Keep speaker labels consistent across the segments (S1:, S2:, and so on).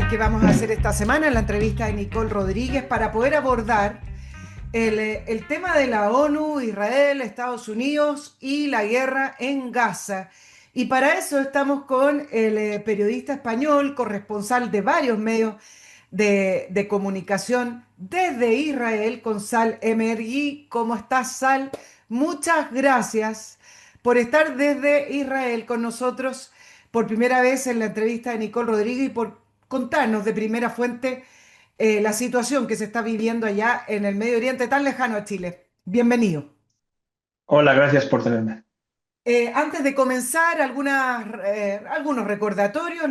S1: que vamos a hacer esta semana en la entrevista de Nicole Rodríguez para poder abordar el tema de la ONU, Israel, Estados Unidos y la guerra en Gaza. Y para eso estamos con el periodista español, corresponsal de varios medios de comunicación desde Israel, con Sal Emergui. ¿Cómo estás, Sal? Muchas gracias por estar desde Israel con nosotros por primera vez en la entrevista de Nicole Rodríguez y por contarnos de primera fuente la situación que se está viviendo allá en el Medio Oriente tan lejano a Chile. Bienvenido.
S2: Hola, gracias por tenerme.
S1: Antes de comenzar, algunos recordatorios.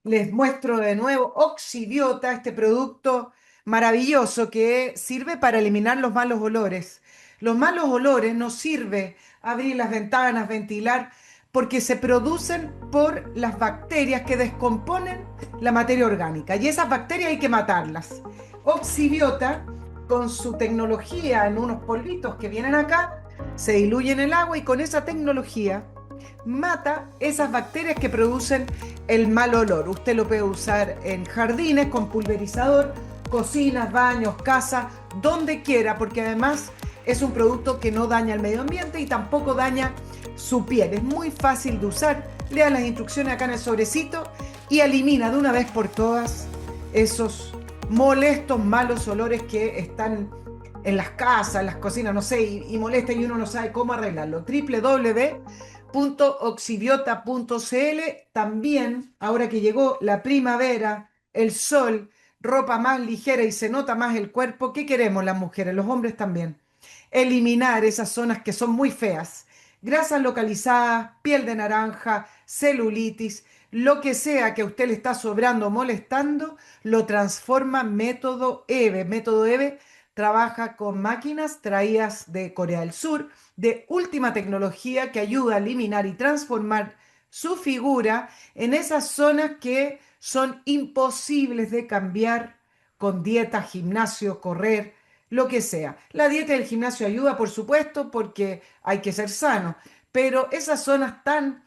S1: Les muestro de nuevo Oxibiota, este producto maravilloso que sirve para eliminar los malos olores. Los malos olores nos sirve abrir las ventanas, ventilar, porque se producen por las bacterias que descomponen la materia orgánica. Y esas bacterias hay que matarlas. Oxibiota, con su tecnología en unos polvitos que vienen acá, se diluye en el agua y con esa tecnología mata esas bacterias que producen el mal olor. Usted lo puede usar en jardines con pulverizador, cocinas, baños, casa, donde quiera, porque además es un producto que no daña el medio ambiente y tampoco daña su piel. Es muy fácil de usar. Lea las instrucciones acá en el sobrecito y elimina de una vez por todas esos molestos malos olores que están en las casas, en las cocinas, no sé, y molesta y uno no sabe cómo arreglarlo. www.oxibiota.cl. También, ahora que llegó la primavera, el sol, ropa más ligera y se nota más el cuerpo, ¿qué queremos las mujeres? Los hombres también. Eliminar esas zonas que son muy feas. Grasas localizadas, piel de naranja, celulitis, lo que sea que a usted le está sobrando o molestando, lo transforma Método EVE. Método EVE trabaja con máquinas traídas de Corea del Sur, de última tecnología que ayuda a eliminar y transformar su figura en esas zonas que son imposibles de cambiar con dieta, gimnasio, correr, lo que sea. La dieta y el gimnasio ayuda, por supuesto, porque hay que ser sano, pero esas zonas tan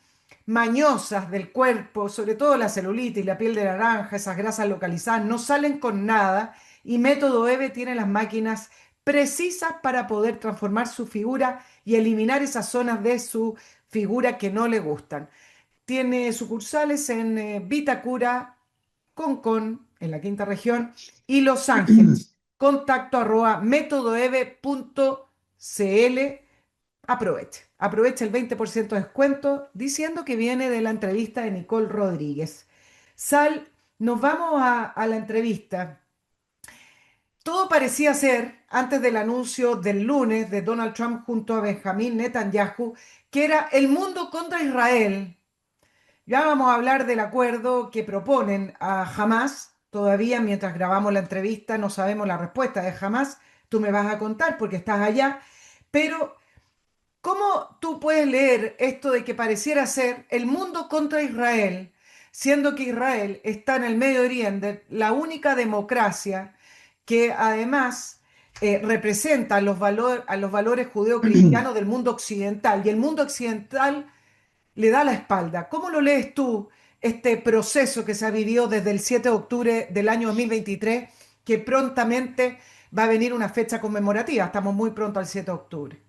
S1: mañosas del cuerpo, sobre todo la celulitis, la piel de naranja, esas grasas localizadas, no salen con nada y Método EVE tiene las máquinas precisas para poder transformar su figura y eliminar esas zonas de su figura que no le gustan. Tiene sucursales en Vitacura, Concón, en la quinta región, y Los Ángeles. Contacto arroba métodoeve.cl. Aproveche el 20% de descuento diciendo que viene de la entrevista de Nicole Rodríguez. Sal, nos vamos a la entrevista. Todo parecía ser, antes del anuncio del lunes de Donald Trump junto a Benjamín Netanyahu, que era el mundo contra Israel. Ya vamos a hablar del acuerdo que proponen a Hamas. Todavía mientras grabamos la entrevista no sabemos la respuesta de Hamas. Tú me vas a contar porque estás allá. Pero ¿cómo tú puedes leer esto de que pareciera ser el mundo contra Israel, siendo que Israel está en el Medio Oriente, la única democracia que además representa a los valores judeocristianos del mundo occidental y el mundo occidental le da la espalda? ¿Cómo lo lees tú este proceso que se ha vivido desde el 7 de octubre del año 2023, que prontamente va a venir una fecha conmemorativa? Estamos muy pronto al 7 de octubre.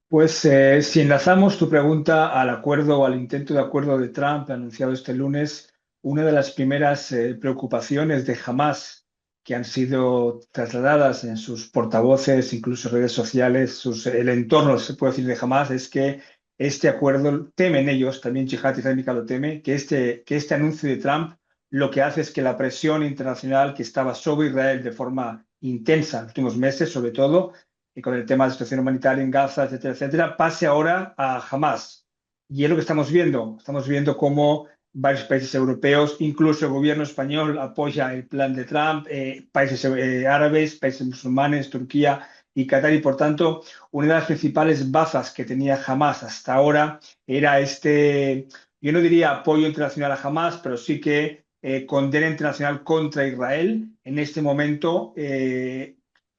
S2: Pues si enlazamos tu pregunta al acuerdo o al intento de acuerdo de Trump anunciado este lunes, una de las primeras preocupaciones de Hamas que han sido trasladadas en sus portavoces, incluso redes sociales, el entorno, se puede decir, de Hamas, es que este acuerdo, temen ellos, también Yihad Islámica lo teme, que este anuncio de Trump lo que hace es que la presión internacional que estaba sobre Israel de forma intensa en los últimos meses, sobre todo, y con el tema de la situación humanitaria en Gaza, etcétera, etcétera, pase ahora a Hamas. Y es lo que estamos viendo. Estamos viendo cómo varios países europeos, incluso el gobierno español, apoya el plan de Trump, países árabes, países musulmanes, Turquía y Qatar. Y por tanto, una de las principales bazas que tenía Hamas hasta ahora era yo no diría apoyo internacional a Hamas, pero sí que condena internacional contra Israel. En este momento,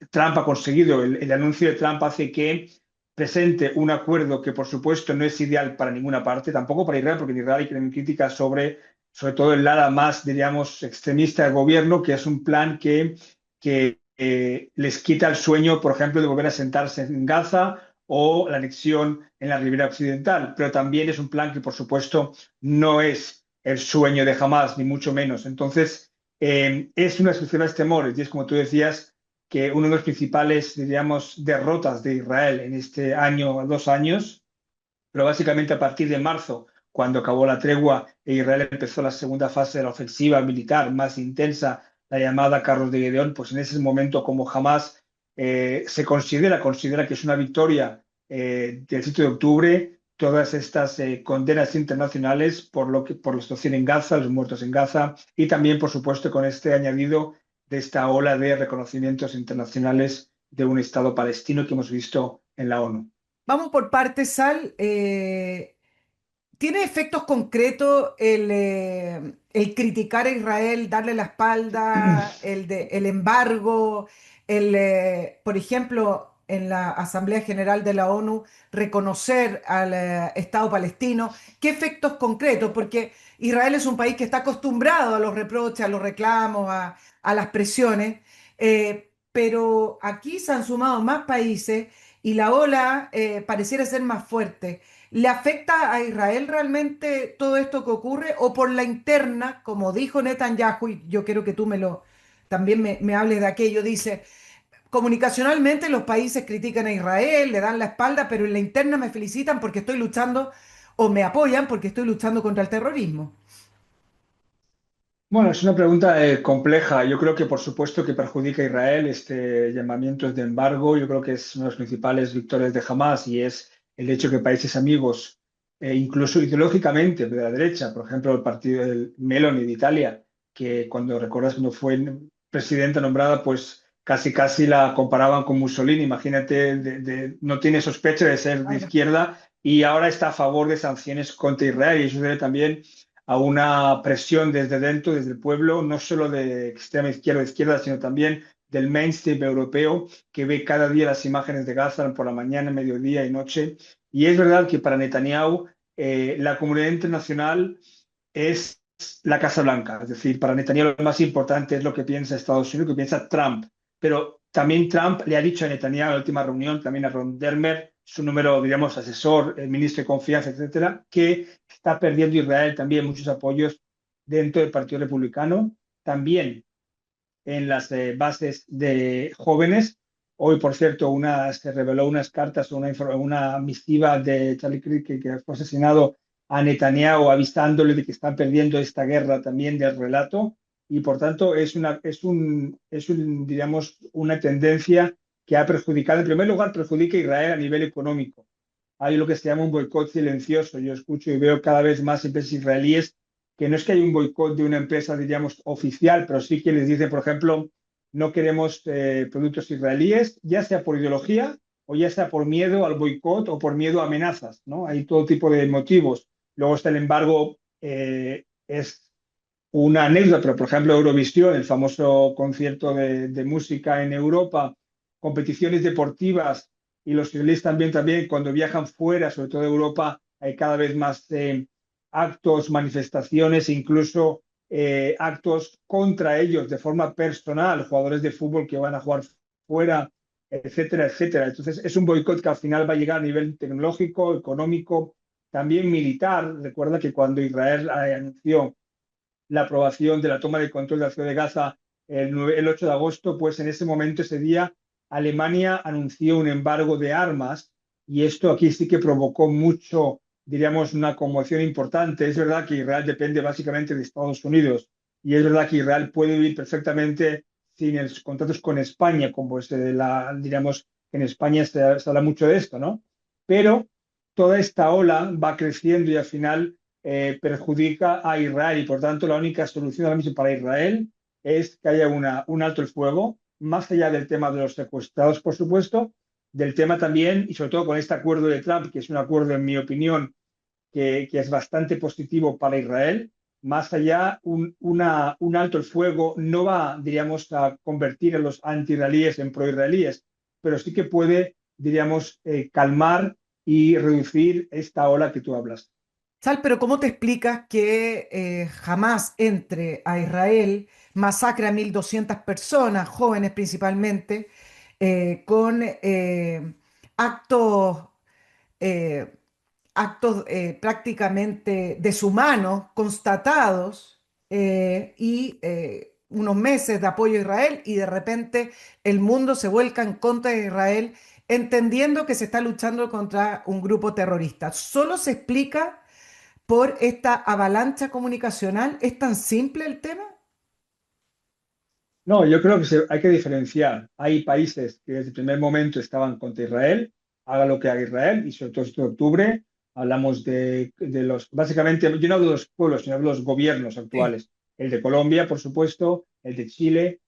S2: Trump ha conseguido, el anuncio de Trump hace que presente un acuerdo que, por supuesto, no es ideal para ninguna parte, tampoco para Israel, porque en Israel hay críticas sobre sobre todo el ala más, diríamos, extremista del gobierno, que es un plan que les quita el sueño, por ejemplo, de volver a sentarse en Gaza o la anexión en la ribera occidental. Pero también es un plan que, por supuesto, no es el sueño de Hamás, ni mucho menos. Entonces, es una de sus principales temores, y es como tú decías, que uno de los principales, diríamos, derrotas de Israel en este año, 2 años, pero básicamente a partir de marzo, cuando acabó la tregua e Israel empezó la segunda fase de la ofensiva militar más intensa, la llamada Carros de Gedeón, pues en ese momento, como jamás se considera que es una victoria del 7 de octubre, todas estas condenas internacionales por la situación en Gaza, los muertos en Gaza, y también, por supuesto, con este añadido de esta ola de reconocimientos internacionales de un Estado palestino que hemos visto en la ONU.
S1: Vamos por partes, Sal. ¿Tiene efectos concretos el criticar a Israel, darle la espalda, el embargo, por ejemplo, en la Asamblea General de la ONU, reconocer al Estado palestino? ¿Qué efectos concretos? Porque Israel es un país que está acostumbrado a los reproches, a los reclamos, a las presiones, pero aquí se han sumado más países y la ola pareciera ser más fuerte. ¿Le afecta a Israel realmente todo esto que ocurre o por la interna, como dijo Netanyahu, y yo quiero que tú también me hables de aquello, dice, comunicacionalmente los países critican a Israel, le dan la espalda, pero en la interna me felicitan porque estoy luchando o me apoyan porque estoy luchando contra el terrorismo?
S2: Bueno, es una pregunta compleja. Yo creo que por supuesto que perjudica a Israel este llamamiento de embargo. Yo creo que es una de las principales victorias de Hamas y es el hecho que países amigos, incluso ideológicamente de la derecha, por ejemplo, el partido del Meloni de Italia, que cuando recuerdas cuando fue presidenta nombrada, pues casi casi la comparaban con Mussolini. Imagínate, no tiene sospecha de ser de
S1: Claro.
S2: izquierda y ahora está a favor de sanciones contra Israel. Y eso debe también a una presión desde dentro, desde el pueblo, no solo de extrema izquierda o izquierda, sino también del mainstream europeo, que ve cada día las imágenes de Gaza por la mañana, mediodía y noche. Y es verdad que para Netanyahu la comunidad internacional es la Casa Blanca. Es decir, para Netanyahu lo más importante es lo que piensa Estados Unidos, lo que piensa Trump. Pero también Trump le ha dicho a Netanyahu en la última reunión, también a Ron Dermer, su número, digamos, asesor, el ministro de Confianza, etcétera, que está perdiendo Israel también muchos apoyos dentro del Partido Republicano, también en las bases de jóvenes. Hoy, por cierto, se reveló unas cartas, una misiva de Charlie Kirk que fue asesinado a Netanyahu, avisándole de que están perdiendo esta guerra también del relato. Y por tanto, diríamos, una tendencia que ha perjudicado, en primer lugar, perjudica a Israel a nivel económico. Hay lo que se llama un boicot silencioso. Yo escucho y veo cada vez más empresas israelíes que no es que haya un boicot de una empresa, diríamos, oficial, pero sí que les dicen, por ejemplo, no queremos productos israelíes, ya sea por ideología o ya sea por miedo al boicot o por miedo a amenazas, ¿no? Hay todo tipo de motivos. Luego está el embargo, es una anécdota, pero por ejemplo Eurovisión, el famoso concierto de música en Europa, competiciones deportivas y los israelíes también cuando viajan fuera, sobre todo de Europa, hay cada vez más actos, manifestaciones, incluso actos contra ellos de forma personal, jugadores de fútbol que van a jugar fuera, etcétera, etcétera. Entonces es un boicot que al final va a llegar a nivel tecnológico, económico, también militar. Recuerda que cuando Israel anunció la aprobación de la toma de control de la ciudad de Gaza el 8 de agosto, pues en ese momento, ese día, Alemania anunció un embargo de armas y esto aquí sí que provocó mucho, diríamos, una conmoción importante. Es verdad que Israel depende básicamente de Estados Unidos y es verdad que Israel puede vivir perfectamente sin los contratos con España, como es diríamos, en España se habla mucho de esto, ¿no? Pero toda esta ola va creciendo y al final perjudica a Israel y por tanto la única solución ahora mismo para Israel es que haya un alto el fuego, más allá del tema de los secuestrados, por supuesto, del tema también, y sobre todo con este acuerdo de Trump, que es un acuerdo, en mi opinión, que es bastante positivo para Israel. Más allá, un alto el fuego no va, diríamos, a convertir a los anti-israelíes en pro-israelíes, pero sí que puede, diríamos, calmar y reducir esta ola que tú hablas.
S1: Sal, pero ¿cómo te explicas que jamás entre a Israel, masacre a 1.200 personas, jóvenes principalmente, con actos, eh, prácticamente deshumanos, constatados, y unos meses de apoyo a Israel y de repente el mundo se vuelca en contra de Israel, entendiendo que se está luchando contra un grupo terrorista? ¿Solo se explica por esta avalancha comunicacional? ¿Es tan simple el tema?
S2: No, yo creo que hay que diferenciar. Hay países que desde el primer momento estaban contra Israel, haga lo que haga Israel, y sobre todo este octubre hablamos de los, básicamente, yo no hablo de los pueblos, sino hablo de los gobiernos
S1: Sí.
S2: actuales. El de Colombia, por supuesto, el de Chile,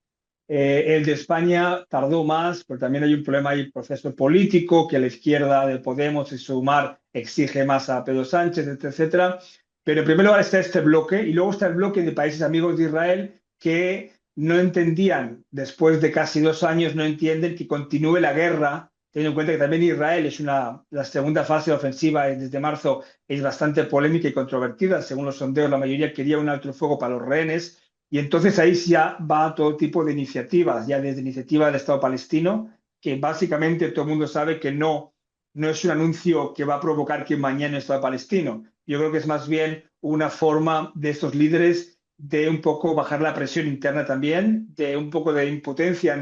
S2: el de España tardó más, pero también hay un problema, hay proceso político, que la izquierda de Podemos y Sumar exige más a Pedro Sánchez, etcétera. Pero en primer lugar está este bloque, y luego está el bloque de países amigos de Israel que no entendían, después de casi 2 años, no entienden que continúe la guerra, teniendo en cuenta que también Israel es la segunda fase ofensiva desde marzo es bastante polémica y controvertida. Según los sondeos, la mayoría quería un alto el fuego para los rehenes, y entonces ahí ya va todo tipo de iniciativas, ya desde iniciativa del Estado palestino, que básicamente todo el mundo sabe que no es un anuncio que va a provocar que mañana el Estado palestino. Yo creo que es más bien una forma de estos líderes de un poco bajar la presión interna también, de un poco de impotencia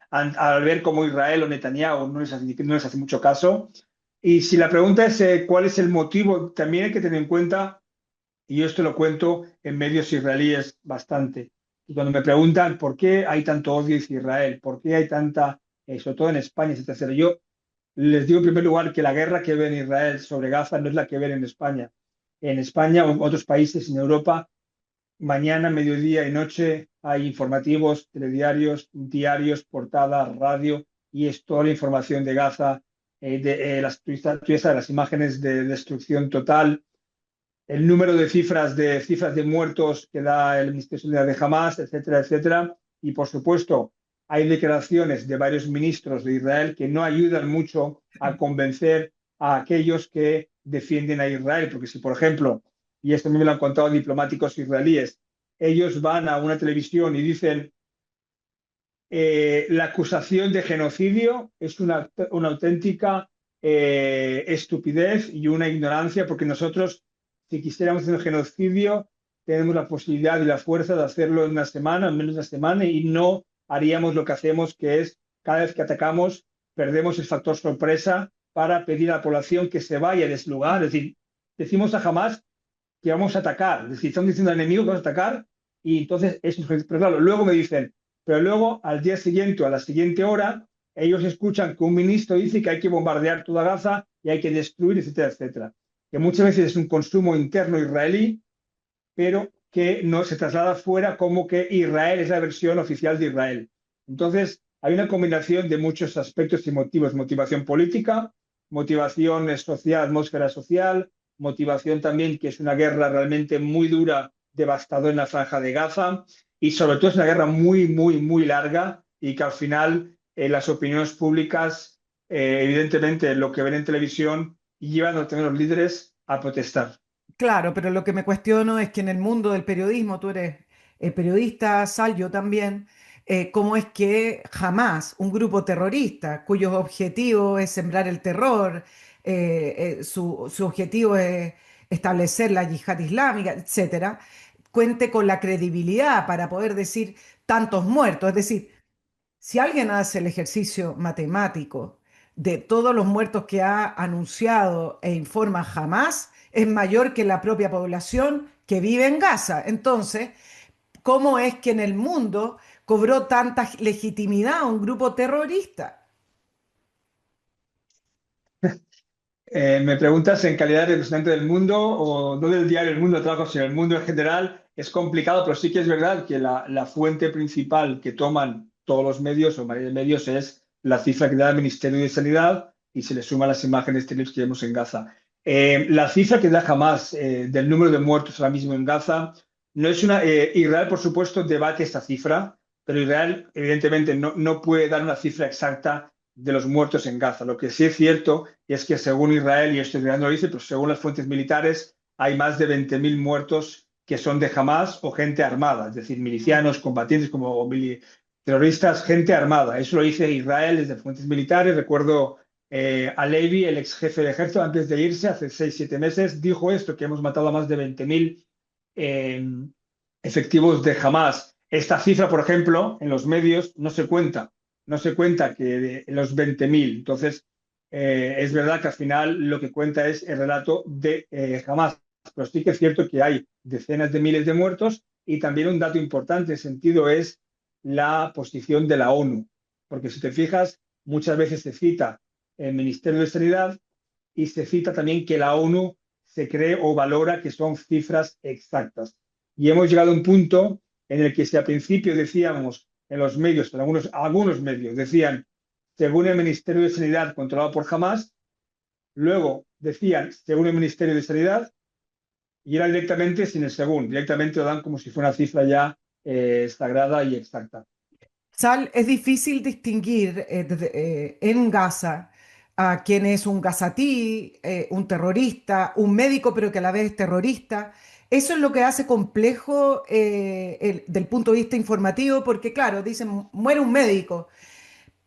S2: al ver cómo Israel o Netanyahu no les hace mucho caso. Y si la pregunta es cuál es el motivo, también hay que tener en cuenta, y yo esto lo cuento en medios israelíes bastante. Y cuando me preguntan por qué hay tanto odio hacia Israel, por qué hay tanta, sobre todo en España, etcétera, yo les digo en primer lugar que la guerra que ven en Israel sobre Gaza no es la que ven en España. En España o en otros países en Europa, mañana, mediodía y noche hay informativos, telediarios, diarios, portadas, radio, y es toda la información de Gaza, de las imágenes de destrucción total, el número de cifras de muertos que da el Ministerio de Seguridad de Hamas, etcétera, etcétera. Y por supuesto, hay declaraciones de varios ministros de Israel que no ayudan mucho a convencer a aquellos que defienden a Israel, porque si, por ejemplo, y esto a mí me lo han contado diplomáticos israelíes, ellos van a una televisión y dicen la acusación de genocidio es una auténtica estupidez y una ignorancia, porque nosotros, si quisiéramos hacer un genocidio, tenemos la posibilidad y la fuerza de hacerlo en una semana, en menos de una semana, y no haríamos lo que hacemos, que es cada vez que atacamos, perdemos el factor sorpresa para pedir a la población que se vaya de ese lugar. Es decir, decimos a Hamas que vamos a atacar, es decir, están diciendo al enemigo que vamos a atacar, y entonces eso es, pero claro, luego me dicen, pero luego al día siguiente o a la siguiente hora, ellos escuchan que un ministro dice que hay que bombardear toda Gaza y hay que destruir, etcétera, etcétera. Que muchas veces es un consumo interno israelí, pero que no se traslada fuera como que Israel es la versión oficial de Israel. Entonces, hay una combinación de muchos aspectos y motivos: motivación política, motivación social, atmósfera social, motivación también que es una guerra realmente muy dura, devastadora en la franja de Gaza, y sobre todo es una guerra muy, muy, muy larga, y que al final las opiniones públicas, evidentemente lo que ven en televisión, llevan a tener los líderes a protestar.
S1: Claro, pero lo que me cuestiono es que en el mundo del periodismo, tú eres periodista, Sal, yo también, cómo es que jamás un grupo terrorista cuyo objetivo es sembrar el terror, su objetivo es establecer la yihad islámica, etcétera, cuente con la credibilidad para poder decir tantos muertos. Es decir, si alguien hace el ejercicio matemático de todos los muertos que ha anunciado e informa jamás, es mayor que la propia población que vive en Gaza. Entonces, ¿cómo es que en el mundo cobró tanta legitimidad un grupo terrorista?
S2: Me preguntas en calidad de representante del mundo, o no del diario El Mundo de Trabajo, sino el mundo en general. Es complicado, pero sí que es verdad que la fuente principal que toman todos los medios o mayoría de medios es la cifra que da el Ministerio de Sanidad, y se le suman las imágenes terribles que vemos en Gaza. La cifra que da Hamas del número de muertos ahora mismo en Gaza no es una. Israel, por supuesto, debate esta cifra, pero Israel, evidentemente, no puede dar una cifra exacta de los muertos en Gaza. Lo que sí es cierto es que según Israel, y esto Israel no lo dice, pero según las fuentes militares, hay más de 20.000 muertos que son de Hamas o gente armada, es decir, milicianos, combatientes como terroristas, gente armada. Eso lo dice Israel desde fuentes militares. Recuerdo a Levy, el ex jefe del ejército, antes de irse, hace 6 o 7 meses, dijo esto, que hemos matado a más de 20.000 eh, efectivos de Hamas. Esta cifra, por ejemplo, en los medios no se cuenta que de los 20.000. Entonces, es verdad que al final lo que cuenta es el relato de Hamas, pero sí que es cierto que hay decenas de miles de muertos y también un dato importante en ese sentido es la posición de la ONU, porque si te fijas, muchas veces se cita el Ministerio de Sanidad y se cita también que la ONU se cree o valora que son cifras exactas. Y hemos llegado a un punto en el que si al principio decíamos en los medios, en algunos medios decían, según el Ministerio de Sanidad controlado por Hamas, luego decían, según el Ministerio de Sanidad, y era directamente sin el según, directamente lo dan como si fuera una cifra ya sagrada y exacta.
S1: Sal, es difícil distinguir en Gaza a quién es un gazatí, un terrorista, un médico, pero que a la vez es terrorista. Eso es lo que hace complejo del punto de vista informativo, porque claro, dicen, muere un médico,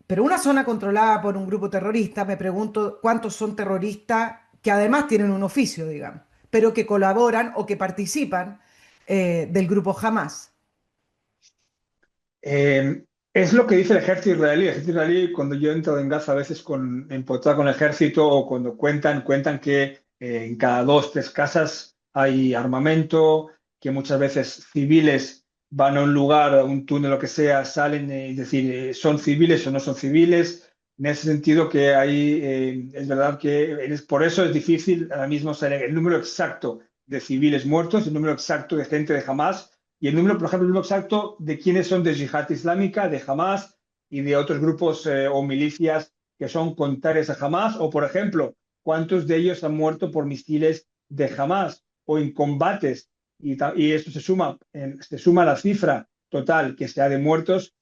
S1: pero una zona controlada por un grupo terrorista, me pregunto cuántos son terroristas que además tienen un oficio, digamos, pero que colaboran o que participan del grupo Hamas.
S2: Es lo que dice el ejército israelí. El ejército israelí, cuando yo entro en Gaza a veces en portada con el ejército o cuando cuentan que en cada 2, 3 casas hay armamento, que muchas veces civiles van a un lugar, a un túnel, lo que sea, salen, es decir, son civiles o no son civiles. En ese sentido que hay, es verdad que por eso es difícil ahora mismo saber el número exacto de civiles muertos, el número exacto de gente de Hamas y el número, por ejemplo, el número exacto de quiénes son de Yihad Islámica, de Hamas y de otros grupos o milicias que son contrarias a Hamas, o, por ejemplo, cuántos de ellos han muerto por misiles de Hamas o en combates, y esto se suma a la cifra total que se ha de muertos,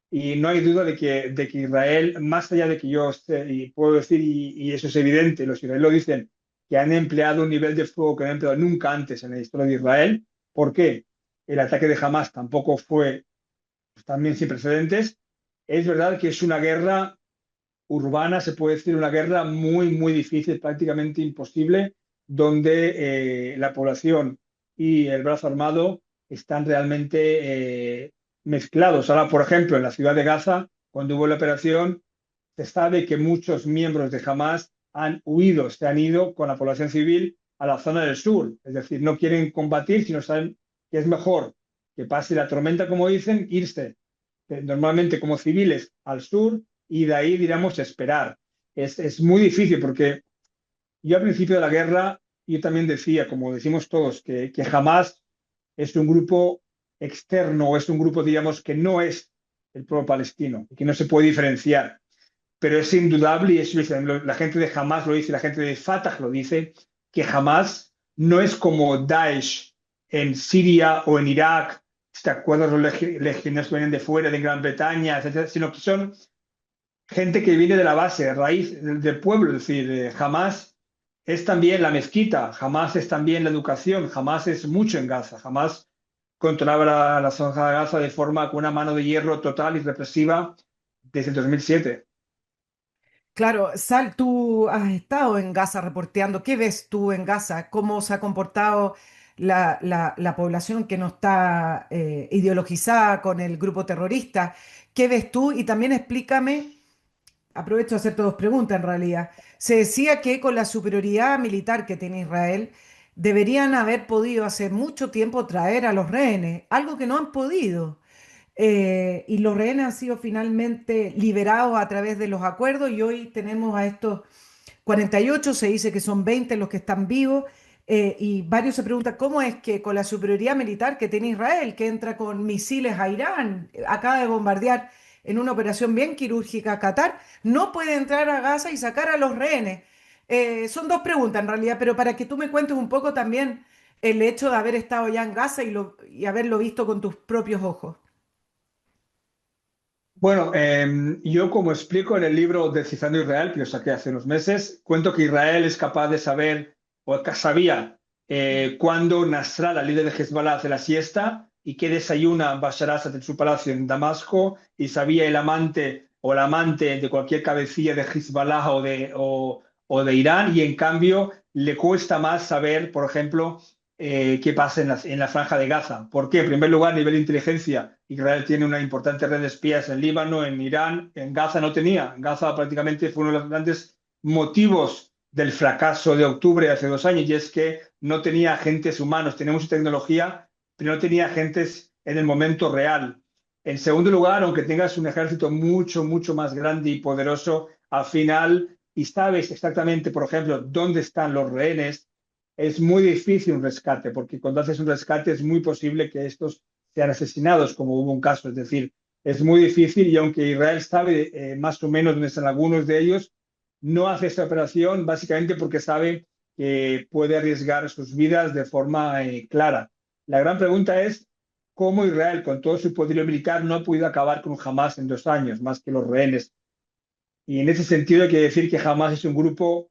S2: y no hay duda de que Israel, más allá de que yo esté, y puedo decir, y eso es evidente, los israelíes lo dicen, que han empleado un nivel de fuego que no han empleado nunca antes en la historia de Israel. ¿Por qué? El ataque de Hamas tampoco fue, pues, también sin precedentes. Es verdad que es una guerra urbana, se puede decir, una guerra muy, muy difícil, prácticamente imposible, donde la población y el brazo armado están realmente mezclados. Ahora, por ejemplo, en la ciudad de Gaza, cuando hubo la operación, se sabe que muchos miembros de Hamas han huido, se han ido con la población civil a la zona del sur. Es decir, no quieren combatir, sino saben que es mejor que pase la tormenta, como dicen, irse normalmente como civiles al sur y de ahí, diríamos, esperar. Es muy difícil porque yo al principio de la guerra, yo también decía, como decimos todos, que Hamas es un grupo externo o es un grupo, digamos, que no es el pueblo palestino, que no se puede diferenciar. Pero es indudable, y eso la gente de Hamas lo dice, la gente de Fatah lo dice, que Hamas no es como Daesh en Siria o en Irak, si te acuerdas los legionarios que vienen de fuera, de Gran Bretaña, etcétera, sino que son gente que viene de la base, de raíz del pueblo, es decir, Hamas es también la mezquita, Hamas es también la educación, Hamas es mucho en Gaza, Hamas controlaba la zona de Gaza de forma con una mano de hierro total y represiva desde el 2007.
S1: Claro, Sal, tú has estado en Gaza reporteando. ¿Qué ves tú en Gaza? ¿Cómo se ha comportado la población que no está ideologizada con el grupo terrorista? ¿Qué ves tú? Y también explícame, aprovecho de hacerte dos preguntas en realidad. Se decía que con la superioridad militar que tiene Israel, deberían haber podido hace mucho tiempo traer a los rehenes, algo que no han podido. Y los rehenes han sido finalmente liberados a través de los acuerdos y hoy tenemos a estos 48, se dice que son 20 los que están vivos, y varios se preguntan cómo es que con la superioridad militar que tiene Israel, que entra con misiles a Irán, acaba de bombardear en una operación bien quirúrgica a Qatar, no puede entrar a Gaza y sacar a los rehenes. Son dos preguntas en realidad, pero para que tú me cuentes un poco también el hecho de haber estado ya en Gaza y haberlo visto con tus propios ojos.
S2: Bueno, yo como explico en el libro Descifrando Israel, que lo saqué hace unos meses, cuento que Israel es capaz de saber, o sabía, cuando Nasrallah, líder de Hezbollah, hace la siesta y que desayuna Bashar Assad en su palacio en Damasco y sabía el amante o la amante de cualquier cabecilla de Hezbollah o de Irán y en cambio le cuesta más saber, por ejemplo, qué pasa en la franja de Gaza. ¿Por qué? En primer lugar, a nivel de inteligencia, Israel tiene una importante red de espías en Líbano, en Irán, en Gaza no tenía. En Gaza prácticamente fue uno de los grandes motivos del fracaso de octubre hace 2 años y es que no tenía agentes humanos, tenía mucha tecnología, pero no tenía agentes en el momento real. En segundo lugar, aunque tengas un ejército mucho, mucho más grande y poderoso, al final, y sabes exactamente, por ejemplo, dónde están los rehenes, es muy difícil un rescate, porque cuando haces un rescate es muy posible que estos sean asesinados, como hubo un caso. Es decir, es muy difícil y aunque Israel sabe más o menos dónde están algunos de ellos, no hace esta operación básicamente porque sabe que puede arriesgar sus vidas de forma clara. La gran pregunta es cómo Israel, con todo su poderío militar, no ha podido acabar con Hamas en 2 años, más que los rehenes. Y en ese sentido hay que decir que Hamas es un grupo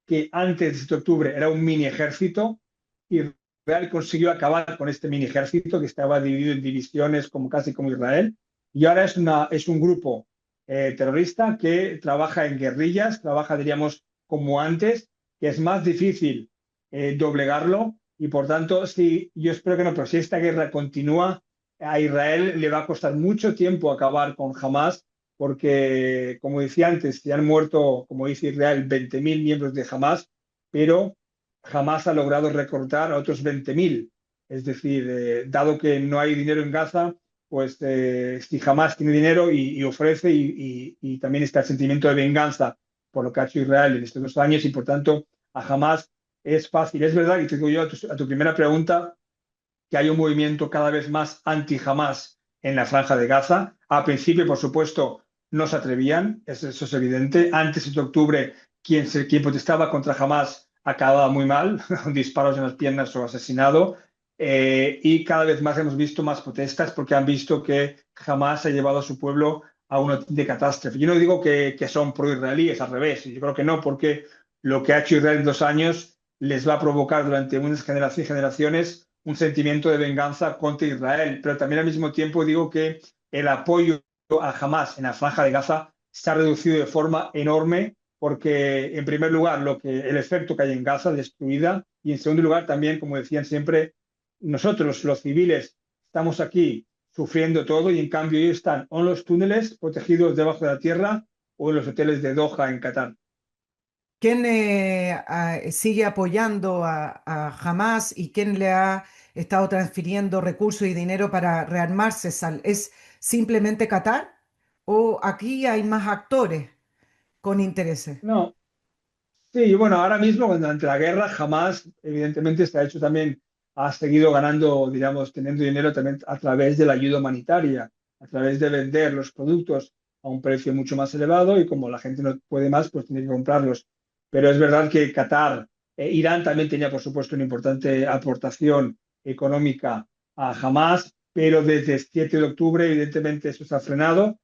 S2: que antes de 7 de octubre era un mini ejército y Israel consiguió acabar con este mini ejército que estaba dividido en divisiones como casi como Israel y ahora es un grupo terrorista que trabaja en guerrillas, trabaja diríamos como antes, que es más difícil doblegarlo y por tanto sí, yo espero que no, pero si esta guerra continúa a Israel le va a costar mucho tiempo acabar con Hamas porque, como decía antes, ya han muerto, como dice Israel, 20.000 miembros de Hamas, pero Hamas ha logrado reclutar a otros 20.000. Es decir, dado que no hay dinero en Gaza, pues si Hamas tiene dinero y ofrece y también está el sentimiento de venganza por lo que ha hecho Israel en estos 2 años y por tanto a Hamas es fácil. Es verdad, y te digo yo a tu primera pregunta, que hay un movimiento cada vez más anti-Hamas en la franja de Gaza. Al principio, por supuesto, no se atrevían, eso es evidente. Antes de octubre, quien protestaba contra Hamas acababa muy mal, disparos en las piernas o asesinado. Y cada vez más hemos visto más protestas porque han visto que Hamas ha llevado a su pueblo a una de catástrofe. Yo no digo que son pro-israelíes, al revés, yo creo que no, porque lo que ha hecho Israel en 2 años les va a provocar durante unas generaciones y generaciones un sentimiento de venganza contra Israel. Pero también al mismo tiempo digo que el apoyo a Hamas en la franja de Gaza se ha reducido de forma enorme porque, en primer lugar, el efecto que hay en Gaza destruida y, en segundo lugar, también, como decían siempre, nosotros, los civiles, estamos aquí sufriendo todo y, en cambio, ellos están o en los túneles protegidos debajo de la tierra o en los hoteles de Doha, en Qatar.
S1: ¿Quién sigue apoyando a Hamas y quién le ha estado transfiriendo recursos y dinero para rearmarse? ¿Es simplemente Qatar o aquí hay más actores con intereses?
S2: No, sí, bueno, ahora mismo, durante la guerra, jamás, evidentemente, se ha hecho también, ha seguido ganando, digamos, teniendo dinero también a través de la ayuda humanitaria, a través de vender los productos a un precio mucho más elevado y como la gente no puede más, pues tiene que comprarlos. Pero es verdad que Qatar, Irán también tenía, por supuesto, una importante aportación económica a Hamas, pero desde el 7 de octubre, evidentemente, eso se ha frenado.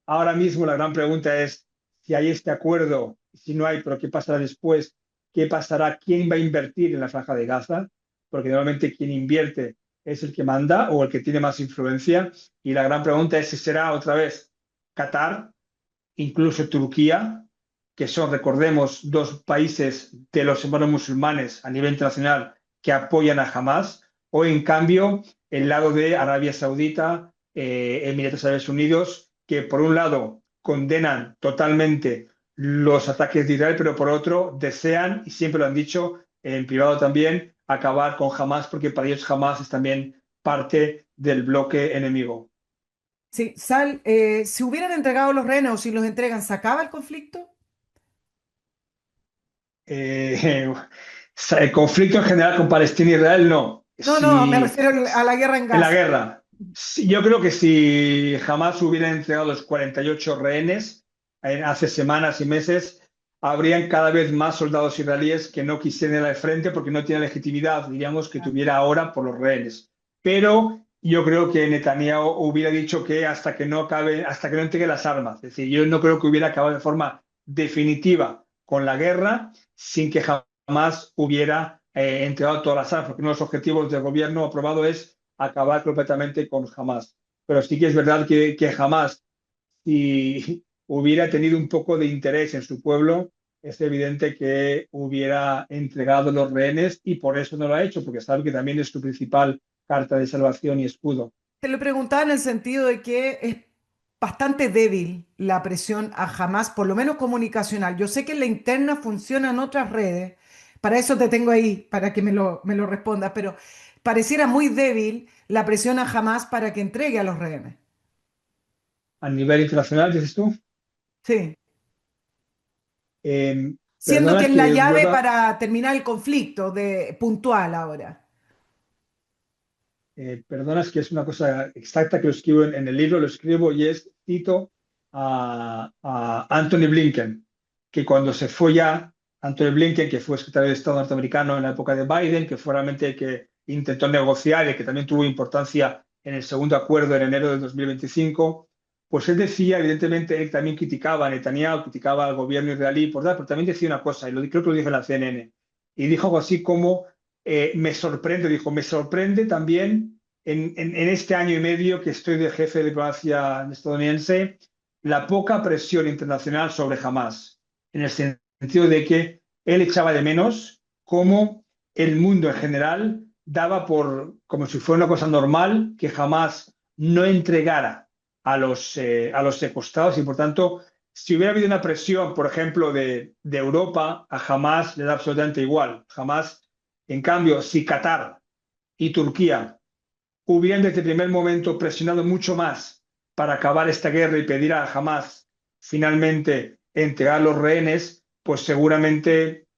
S2: Ahora mismo la gran pregunta es si hay este acuerdo, si no hay, pero qué pasará después, qué pasará, quién va a invertir en la franja de Gaza, porque normalmente quien invierte es el que manda o el que tiene más influencia. Y la gran pregunta es si será otra vez Qatar, incluso Turquía, que son, recordemos, dos países de los hermanos musulmanes a nivel internacional que apoyan a Hamas, o en cambio el lado de Arabia Saudita, Emiratos Árabes Unidos, que por un lado condenan totalmente los ataques de Israel, pero por otro desean, y siempre lo han dicho en privado también, acabar con Hamas, porque para ellos Hamas es también parte del bloque enemigo.
S1: Sí, si hubieran entregado los rehenes o si los entregan, ¿se acaba el conflicto?
S2: Eh, el conflicto en general con Palestina e Israel, no.
S1: No, no, me
S2: Si
S1: refiero a la guerra en
S2: en la
S1: Gaza.
S2: guerra, yo creo que si jamás hubieran entregado los 48 rehenes hace semanas y meses, habrían cada vez más soldados israelíes que no quisieran ir al frente porque no tienen legitimidad, diríamos, que tuviera ahora por los rehenes. Pero yo creo que Netanyahu hubiera dicho que hasta que no acabe, hasta que no entregue las armas. Es decir, yo no creo que hubiera acabado de forma definitiva con la guerra sin que jamás hubiera entregado todas las armas, porque uno de los objetivos del gobierno aprobado es acabar completamente con Hamas. Pero sí que es verdad que Hamas, si hubiera tenido un poco de interés en su pueblo, es evidente que hubiera entregado los rehenes y por eso no lo ha hecho, porque sabe que también es su principal carta de salvación y escudo.
S1: Te lo preguntaba en el sentido de que es bastante débil la presión a Hamas, por lo menos comunicacional. Yo sé que en la interna funcionan otras redes, para eso te tengo ahí, para que me lo respondas, pero pareciera muy débil la presión a Hamas para que entregue a los rehenes.
S2: A nivel internacional, dices tú.
S1: Sí,
S2: Eh,
S1: siendo que
S2: perdona
S1: es la
S2: que
S1: llave
S2: vuelva.
S1: para terminar el conflicto de puntual ahora.
S2: Perdonas que es una cosa exacta que lo escribo en el libro, lo escribo y es, cito a Anthony Blinken, que cuando se fue ya, Anthony Blinken, que fue secretario de Estado norteamericano en la época de Biden, que fue realmente el que intentó negociar y que también tuvo importancia en el segundo acuerdo en enero de 2025, pues él decía, evidentemente, él también criticaba a Netanyahu, criticaba al gobierno israelí, por tal, pero también decía una cosa, y creo que lo dijo en la CNN, y dijo algo así como me sorprende, dijo, me sorprende también en este año y medio que estoy de jefe de diplomacia estadounidense, la poca presión internacional sobre Hamas, en el sentido de que él echaba de menos cómo el mundo en general daba por, como si fuera una cosa normal, que Hamas no entregara a los secuestrados y por tanto, si hubiera habido una presión, por ejemplo, de Europa, a Hamas le da absolutamente igual. Hamas en cambio, si Qatar y Turquía hubieran desde el primer momento presionado mucho más para acabar esta guerra y pedir a Hamas finalmente entregar los rehenes, pues seguramente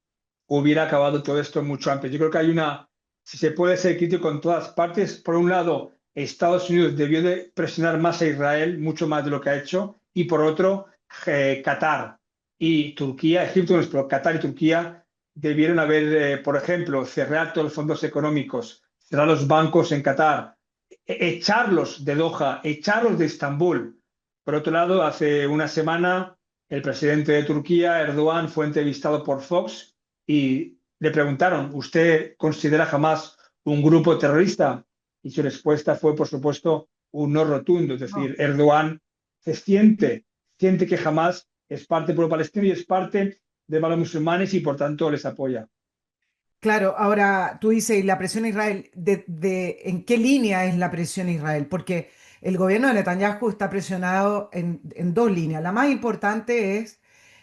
S2: hubiera acabado todo esto mucho antes. Yo creo que hay una, si se puede ser crítico en todas partes, por un lado, Estados Unidos debió de presionar más a Israel, mucho más de lo que ha hecho, y por otro, Qatar y Turquía, Egipto, no, pero Qatar y Turquía debieron haber, por ejemplo, cerrar todos los fondos económicos, cerrar los bancos en Qatar, echarlos de Doha, echarlos de Estambul. Por otro lado, hace una semana, el presidente de Turquía, Erdogan, fue entrevistado por Fox y le preguntaron, ¿usted considera jamás un grupo terrorista? Y su respuesta fue, por supuesto, un no rotundo. Es
S1: No.
S2: decir, Erdogan siente que jamás es parte del pueblo palestino y es parte de los musulmanes y por tanto les apoya.
S1: Claro, ahora tú dices, ¿y la presión a Israel? ¿En qué línea es la presión a Israel? Porque el gobierno de Netanyahu está presionado en dos líneas. La más importante es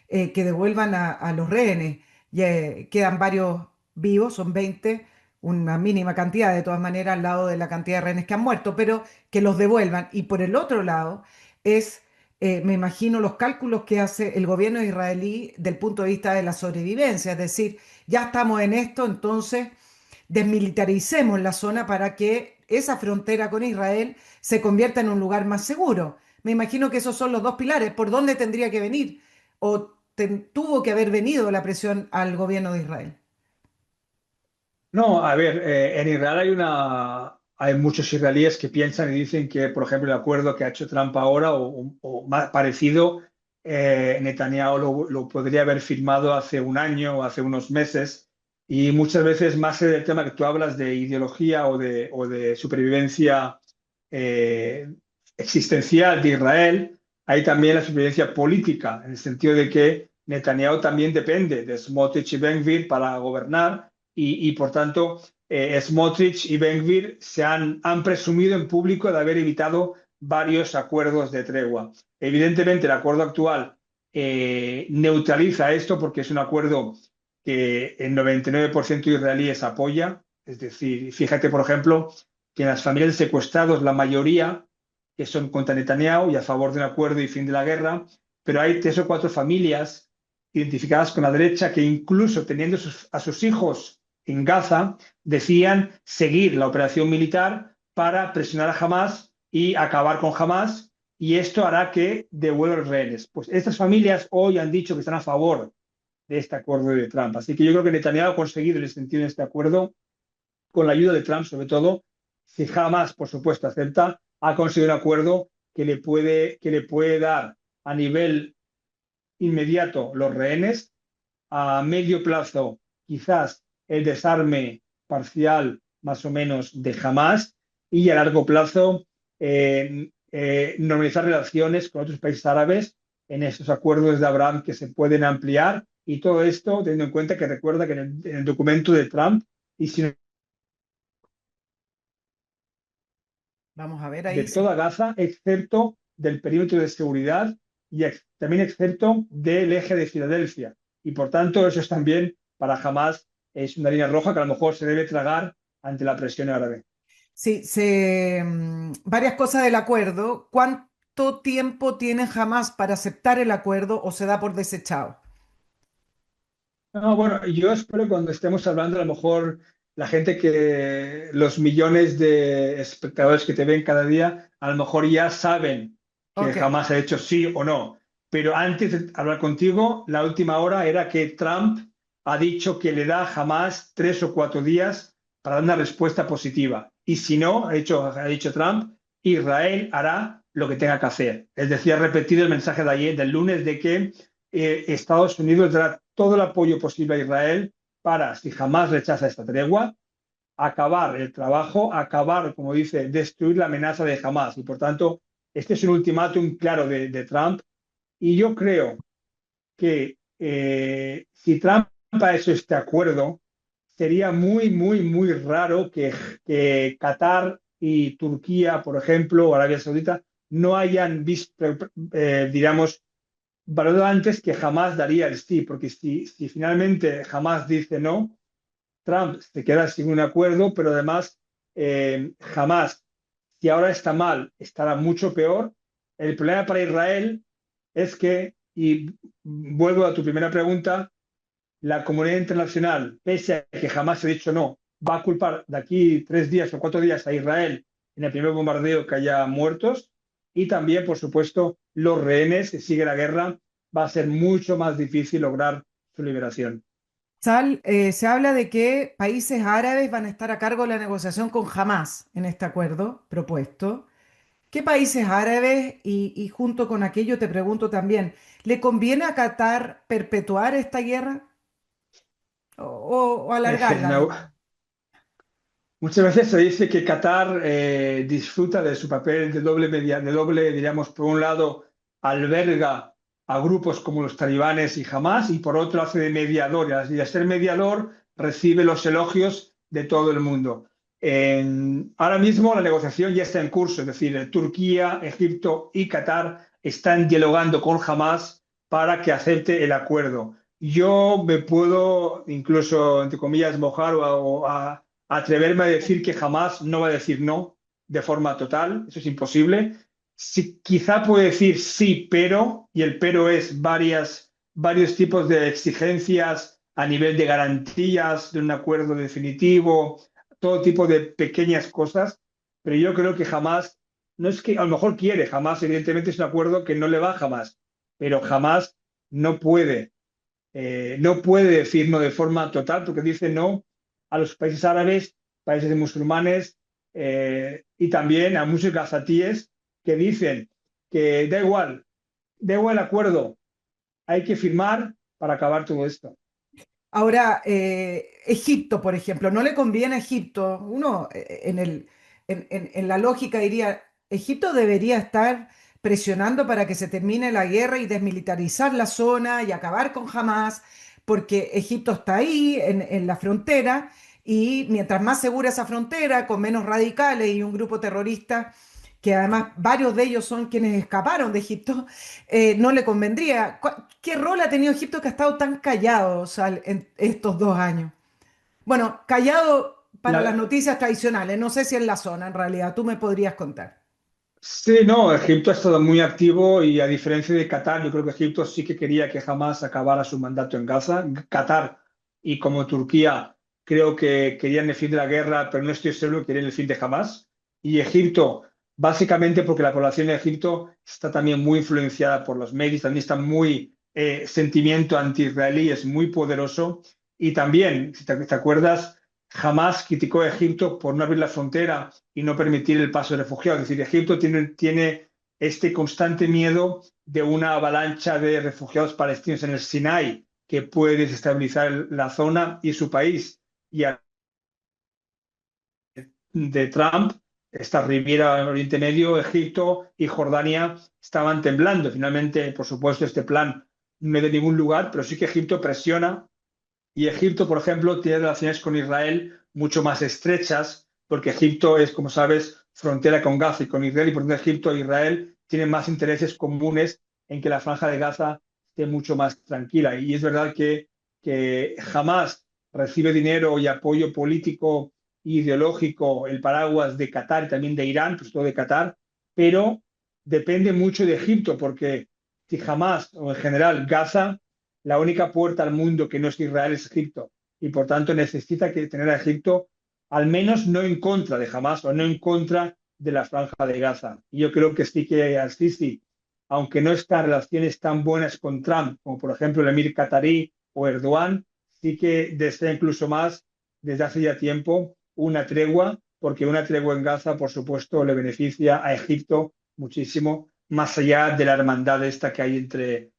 S1: que devuelvan a los rehenes. Quedan varios vivos, son 20, una mínima cantidad de todas maneras al lado de la cantidad de rehenes que han muerto, pero que los devuelvan. Y por el otro lado es, me imagino, los cálculos que hace el gobierno israelí del punto de vista de la sobrevivencia, es decir, ya estamos en esto, entonces desmilitaricemos la zona para que esa frontera con Israel se convierta en un lugar más seguro. Me imagino que esos son los dos pilares. ¿Por dónde tendría que venir? ¿O tuvo que haber venido la presión al gobierno de Israel?
S2: No, a ver, en Israel hay muchos israelíes que piensan y dicen que, por ejemplo, el acuerdo que ha hecho Trump ahora o más parecido, Netanyahu lo podría haber firmado hace un año o hace unos meses. Y muchas veces, más del tema que tú hablas de ideología o de supervivencia eh, existencial de Israel, hay también la supervivencia política, en el sentido de que Netanyahu también depende de Smotrich y Ben-Gvir para gobernar y por tanto, Smotrich y Ben-Gvir han presumido en público de haber evitado varios acuerdos de tregua. Evidentemente, el acuerdo actual neutraliza esto porque es un acuerdo que el 99% de israelíes apoya. Es decir, fíjate, por ejemplo, que en las familias de secuestrados, la mayoría que son contra Netanyahu y a favor de un acuerdo y fin de la guerra, pero hay tres o cuatro familias identificadas con la derecha que incluso teniendo a sus hijos en Gaza, decían seguir la operación militar para presionar a Hamas y acabar con Hamas, y esto hará que devuelvan los rehenes. Pues estas familias hoy han dicho que están a favor de este acuerdo de Trump. Así que yo creo que Netanyahu ha conseguido en el sentido de este acuerdo, con la ayuda de Trump sobre todo, si Hamas, por supuesto, acepta, ha conseguido un acuerdo que le puede dar a nivel inmediato los rehenes, a medio plazo quizás el desarme parcial más o menos de Hamás y a largo plazo normalizar relaciones con otros países árabes en estos acuerdos de Abraham que se pueden ampliar y todo esto teniendo en cuenta que recuerda que en el documento de Trump y si no,
S1: Vamos a ver
S2: de
S1: ahí. Sí.
S2: toda Gaza, excepto del perímetro de seguridad y también excepto del eje de Filadelfia. Y por tanto, eso es también para Hamas es una línea roja que a lo mejor se debe tragar ante la presión árabe.
S1: Sí, varias cosas del acuerdo. ¿Cuánto tiempo tienen jamás para aceptar el acuerdo o se da por desechado?
S2: No, bueno, yo espero que cuando estemos hablando, a lo mejor la gente que, los millones de espectadores que te ven cada día, a lo mejor ya saben que
S1: Ok.
S2: jamás ha hecho sí o no. Pero antes de hablar contigo, la última hora era que Trump ha dicho que le da jamás 3 o 4 días para dar una respuesta positiva. Y si no, ha dicho Trump, Israel hará lo que tenga que hacer. Es decir, ha repetido el mensaje de ayer, del lunes, de que Estados Unidos dará todo el apoyo posible a Israel para, si jamás rechaza esta tregua, acabar el trabajo, acabar, como dice, destruir la amenaza de Hamas. Y por tanto, este es un ultimátum claro de Trump. Y yo creo que si Trump ha hecho este acuerdo, sería muy, muy, muy raro que Qatar y Turquía, por ejemplo, o Arabia Saudita, no hayan visto, digamos, valoró antes que jamás daría el sí, porque si finalmente jamás dice no, Trump se queda sin un acuerdo, pero además jamás, si ahora está mal, estará mucho peor. El problema para Israel es que, y vuelvo a tu primera pregunta, la comunidad internacional, pese a que jamás se ha dicho no, va a culpar de aquí 3 días o 4 días a Israel en el primer bombardeo que haya muertos y también, por supuesto, los rehenes, que sigue la guerra, va a ser mucho más difícil lograr su liberación.
S1: Se habla de que países árabes van a estar a cargo de la negociación con Hamas en este acuerdo propuesto. ¿Qué países árabes, y junto con aquello te pregunto también, ¿le conviene a Qatar perpetuar esta guerra o alargarla nomás?
S2: Muchas veces se dice que Qatar disfruta de su papel de doble, diríamos, por un lado, alberga a grupos como los talibanes y Hamas, y por otro hace de mediador, y al ser mediador recibe los elogios de todo el mundo. Ahora mismo la negociación ya está en curso, es decir, Turquía, Egipto y Qatar están dialogando con Hamas para que acepte el acuerdo. Yo me puedo incluso, entre comillas, mojar o atreverme a decir que jamás no va a decir no de forma total, eso es imposible. Sí, quizá puede decir sí, pero, y el pero es varios tipos de exigencias a nivel de garantías de un acuerdo definitivo, todo tipo de pequeñas cosas, pero yo creo que jamás, no es que a lo mejor quiere, jamás, evidentemente es un acuerdo que no le va jamás, pero jamás no puede no puede decir no de forma total porque dice no a los países árabes, países musulmanes y también a muchos gazatíes que dicen que da igual el acuerdo, hay que firmar para acabar todo esto.
S1: Ahora, Egipto, por ejemplo, no le conviene a Egipto. Uno, en la lógica diría, Egipto debería estar presionando para que se termine la guerra y desmilitarizar la zona y acabar con Hamas, porque Egipto está ahí, en la frontera, y mientras más segura esa frontera, con menos radicales y un grupo terrorista, que además varios de ellos son quienes escaparon de Egipto, no le convendría. ¿Qué rol ha tenido Egipto que ha estado tan callado, Sal, en estos 2 años? Bueno, callado para las
S2: La,
S1: noticias tradicionales, no sé si en la zona en realidad, tú me podrías contar.
S2: sí, no, Egipto ha estado muy activo y a diferencia de Qatar, yo creo que Egipto sí que quería que jamás acabara su mandato en Gaza. Qatar y como Turquía creo que querían el fin de la guerra, pero no estoy seguro que querían el fin de Hamas. Y Egipto, básicamente porque la población de Egipto está también muy influenciada por los medios, también está muy sentimiento anti-israelí, es muy poderoso. Y también, si te acuerdas, Hamas criticó a Egipto por no abrir la frontera y no permitir el paso de refugiados. Es decir, Egipto tiene este constante miedo de una avalancha de refugiados palestinos en el Sinai que puede desestabilizar la zona y su país. y de Trump, esta Riviera en Oriente Medio, Egipto y Jordania estaban temblando. Finalmente, por supuesto, este plan no dio ningún lugar, pero sí que Egipto presiona y Egipto, por ejemplo, tiene relaciones con Israel mucho más estrechas, porque Egipto es, como sabes, frontera con Gaza y con Israel, y por tanto Egipto e Israel tienen más intereses comunes en que la franja de Gaza esté mucho más tranquila. Y es verdad que jamás recibe dinero y apoyo político e ideológico, el paraguas de Qatar y también de Irán, pues todo de Qatar, pero depende mucho de Egipto, porque si jamás, o en general, Gaza, la única puerta al mundo que no es Israel es Egipto, y por tanto necesita que tener a Egipto al menos no en contra de Hamas o no en contra de la franja de Gaza. Y yo creo que sí que al-Sisi, aunque no está en relaciones tan buenas con Trump, como por ejemplo el emir qatarí o Erdogan, sí que desea incluso más desde hace ya tiempo una tregua, porque una tregua en Gaza, por supuesto, le beneficia a Egipto muchísimo, más allá de la hermandad esta que hay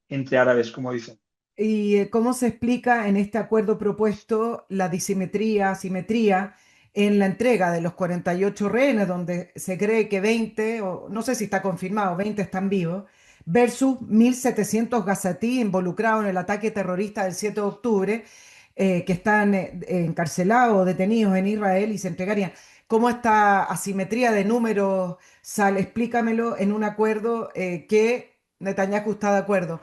S2: entre árabes, como dicen.
S1: ¿Y cómo se explica en este acuerdo propuesto la disimetría, asimetría en la entrega de los 48 rehenes, donde se cree que 20, o no sé si está confirmado, 20 están vivos, versus 1.700 gazatíes involucrados en el ataque terrorista del 7 de octubre, que están encarcelados o detenidos en Israel y se entregarían? ¿Cómo esta asimetría de números sale? Explícamelo en un acuerdo que Netanyahu está de acuerdo.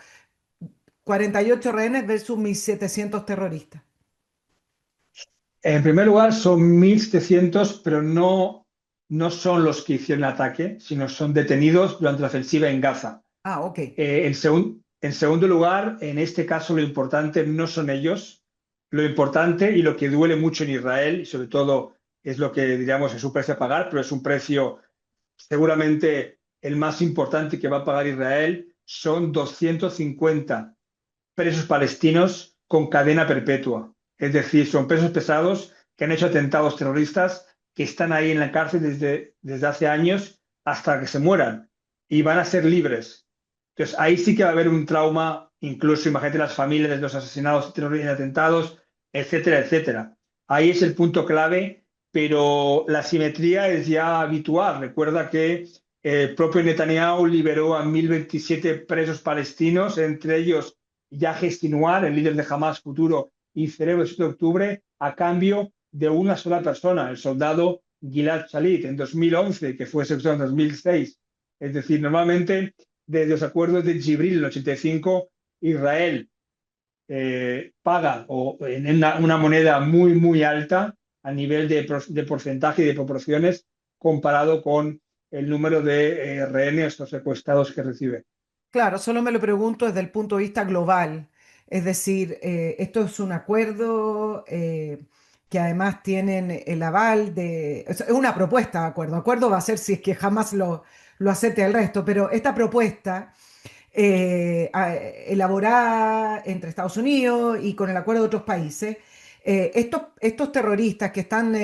S1: 48 rehenes versus 1.700 terroristas.
S2: En primer lugar, son 1.700, pero no son los que hicieron el ataque, sino son detenidos durante la ofensiva en Gaza.
S1: Ah, ok.
S2: En segundo lugar, en este caso lo importante no son ellos, lo importante y lo que duele mucho en Israel, y sobre todo es lo que diríamos es un precio a pagar, pero es un precio seguramente el más importante que va a pagar Israel, son 250 presos palestinos con cadena perpetua. Es decir, son presos pesados que han hecho atentados terroristas, que están ahí en la cárcel desde hace años hasta que se mueran y van a ser libres. Entonces, ahí sí que va a haber un trauma, incluso imagínate las familias de los asesinados terroristas, atentados, etcétera, etcétera. Ahí es el punto clave, pero la simetría es ya habitual. Recuerda que el propio Netanyahu liberó a 1.027 presos palestinos, entre ellos Yahya Sinwar, el líder de Hamas futuro y cerebro del 7 de octubre, a cambio de una sola persona, el soldado Gilad Shalit, en 2011, que fue secuestrado en 2006. Es decir, normalmente desde los acuerdos de Gibril en el 85, Israel paga en una moneda muy, muy alta a nivel de porcentaje y de proporciones comparado con el número de rehenes o secuestrados que recibe.
S1: Claro, solo me lo pregunto desde el punto de vista global. Es decir, esto es un acuerdo que además tienen el aval de... Es una propuesta de acuerdo. Acuerdo va a ser si es que jamás lo acepte el resto, pero esta propuesta elaborada entre Estados Unidos y con el acuerdo de otros países, estos terroristas que están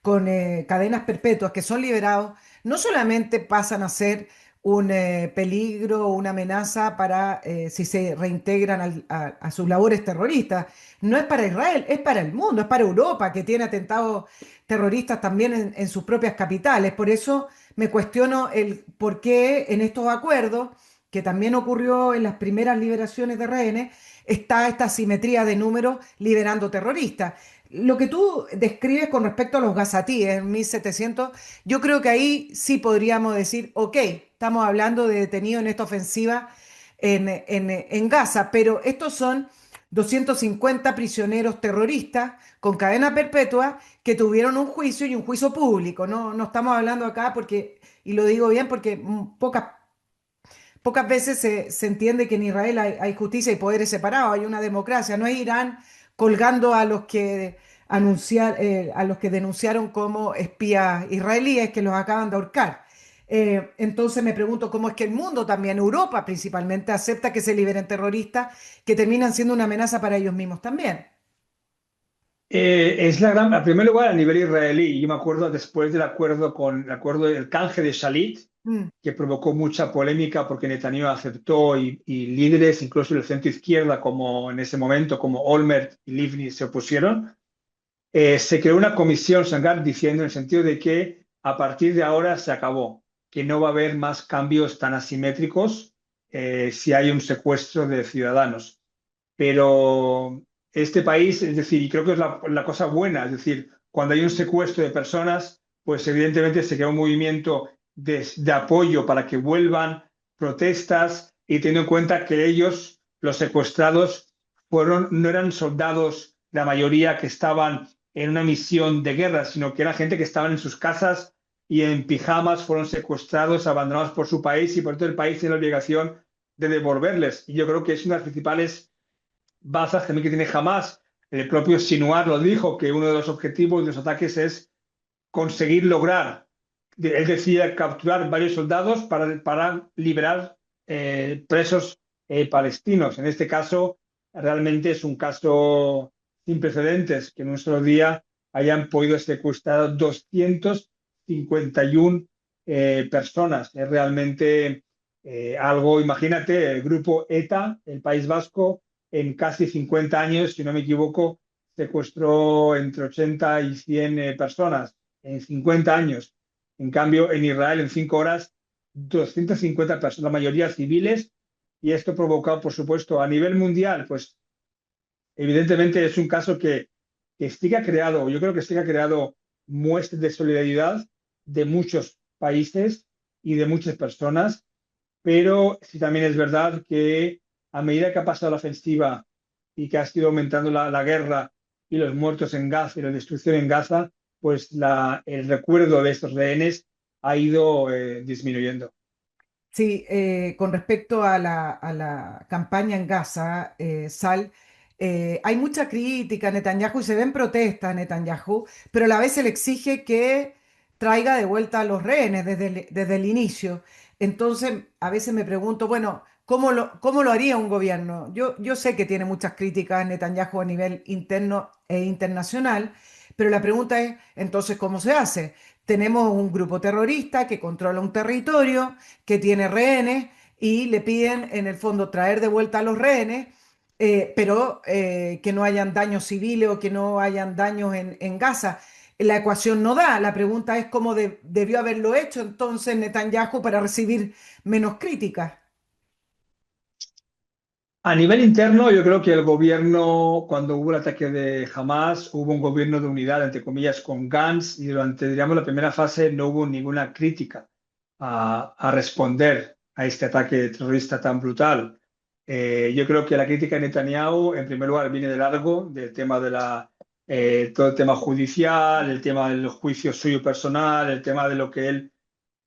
S1: con cadenas perpetuas, que son liberados, no solamente pasan a ser un peligro o una amenaza para si se reintegran a sus labores terroristas. No es para Israel, es para el mundo, es para Europa, que tiene atentados terroristas también en sus propias capitales. Por eso me cuestiono el por qué en estos acuerdos, que también ocurrió en las primeras liberaciones de rehenes, está esta simetría de números liberando terroristas. Lo que tú describes con respecto a los gazatíes, 1.700, yo creo que ahí sí podríamos decir, ok, estamos hablando de detenidos en esta ofensiva en Gaza, pero estos son 250 prisioneros terroristas con cadena perpetua que tuvieron un juicio y un juicio público. No, no estamos hablando acá porque, y lo digo bien porque pocas veces se entiende que en Israel hay justicia y poderes separados, hay una democracia. No es Irán colgando a los que a los que denunciaron como espías israelíes que los acaban de ahorcar. Entonces me pregunto cómo es que el mundo, también Europa principalmente, acepta que se liberen terroristas que terminan siendo una amenaza para ellos mismos también.
S2: Es la gran, en primer lugar, a nivel israelí. Yo me acuerdo después del acuerdo el acuerdo del canje de Shalit,
S1: Mm.
S2: que provocó mucha polémica porque Netanyahu aceptó y líderes, incluso del centro izquierda, como en ese momento, como Olmert y Livni, se opusieron. se creó una comisión Shamgar diciendo en el sentido de que a partir de ahora se acabó, que no va a haber más cambios tan asimétricos si hay un secuestro de ciudadanos. Pero este país, es decir, y creo que es la cosa buena, es decir, cuando hay un secuestro de personas, pues evidentemente se crea un movimiento de apoyo para que vuelvan, protestas, y teniendo en cuenta que ellos, los secuestrados, no eran soldados, la mayoría que estaban en una misión de guerra, sino que era gente que estaban en sus casas y en pijamas fueron secuestrados, abandonados por su país y por todo el país tiene la obligación de devolverles. Y yo creo que es una de las principales bazas también que tiene Hamas. El propio Sinwar lo dijo, que uno de los objetivos de los ataques es conseguir lograr, él decía, capturar varios soldados para liberar presos palestinos. En este caso, realmente es un caso sin precedentes, que en un solo día hayan podido secuestrar 251 personas. Es realmente algo, imagínate, el grupo ETA, el País Vasco, en casi 50 años, si no me equivoco, secuestró entre 80 y 100 personas en 50 años. En cambio, en Israel, en 5 horas, 250 personas, la mayoría civiles, y esto provocado, por supuesto, a nivel mundial, pues evidentemente es un caso que sí que ha creado, yo creo que sí que ha creado muestras de solidaridad de muchos países y de muchas personas, pero sí también es verdad que a medida que ha pasado la ofensiva y que ha sido aumentando la guerra y los muertos en Gaza y la destrucción en Gaza, pues el recuerdo de estos rehenes ha ido disminuyendo.
S1: Sí, con respecto a la campaña en Gaza, Sal, hay mucha crítica a Netanyahu y se ven protestas a Netanyahu, pero a la vez se le exige que traiga de vuelta a los rehenes desde el inicio. Entonces, a veces me pregunto, bueno, cómo lo haría un gobierno? Yo sé que tiene muchas críticas a Netanyahu a nivel interno e internacional, pero la pregunta es, entonces, ¿cómo se hace? Tenemos un grupo terrorista que controla un territorio que tiene rehenes y le piden en el fondo traer de vuelta a los rehenes, pero que no hayan daños civiles o que no hayan daños en Gaza. La ecuación no da. La pregunta es cómo debió haberlo hecho entonces Netanyahu para recibir menos críticas.
S2: A nivel interno, yo creo que el gobierno, cuando hubo el ataque de Hamas, hubo un gobierno de unidad, entre comillas, con Gantz, y durante, diríamos, la primera fase no hubo ninguna crítica a responder a este ataque terrorista tan brutal. Yo creo que la crítica de Netanyahu, en primer lugar, viene de largo, del tema todo el tema judicial, el tema del juicio suyo personal, el tema de lo que él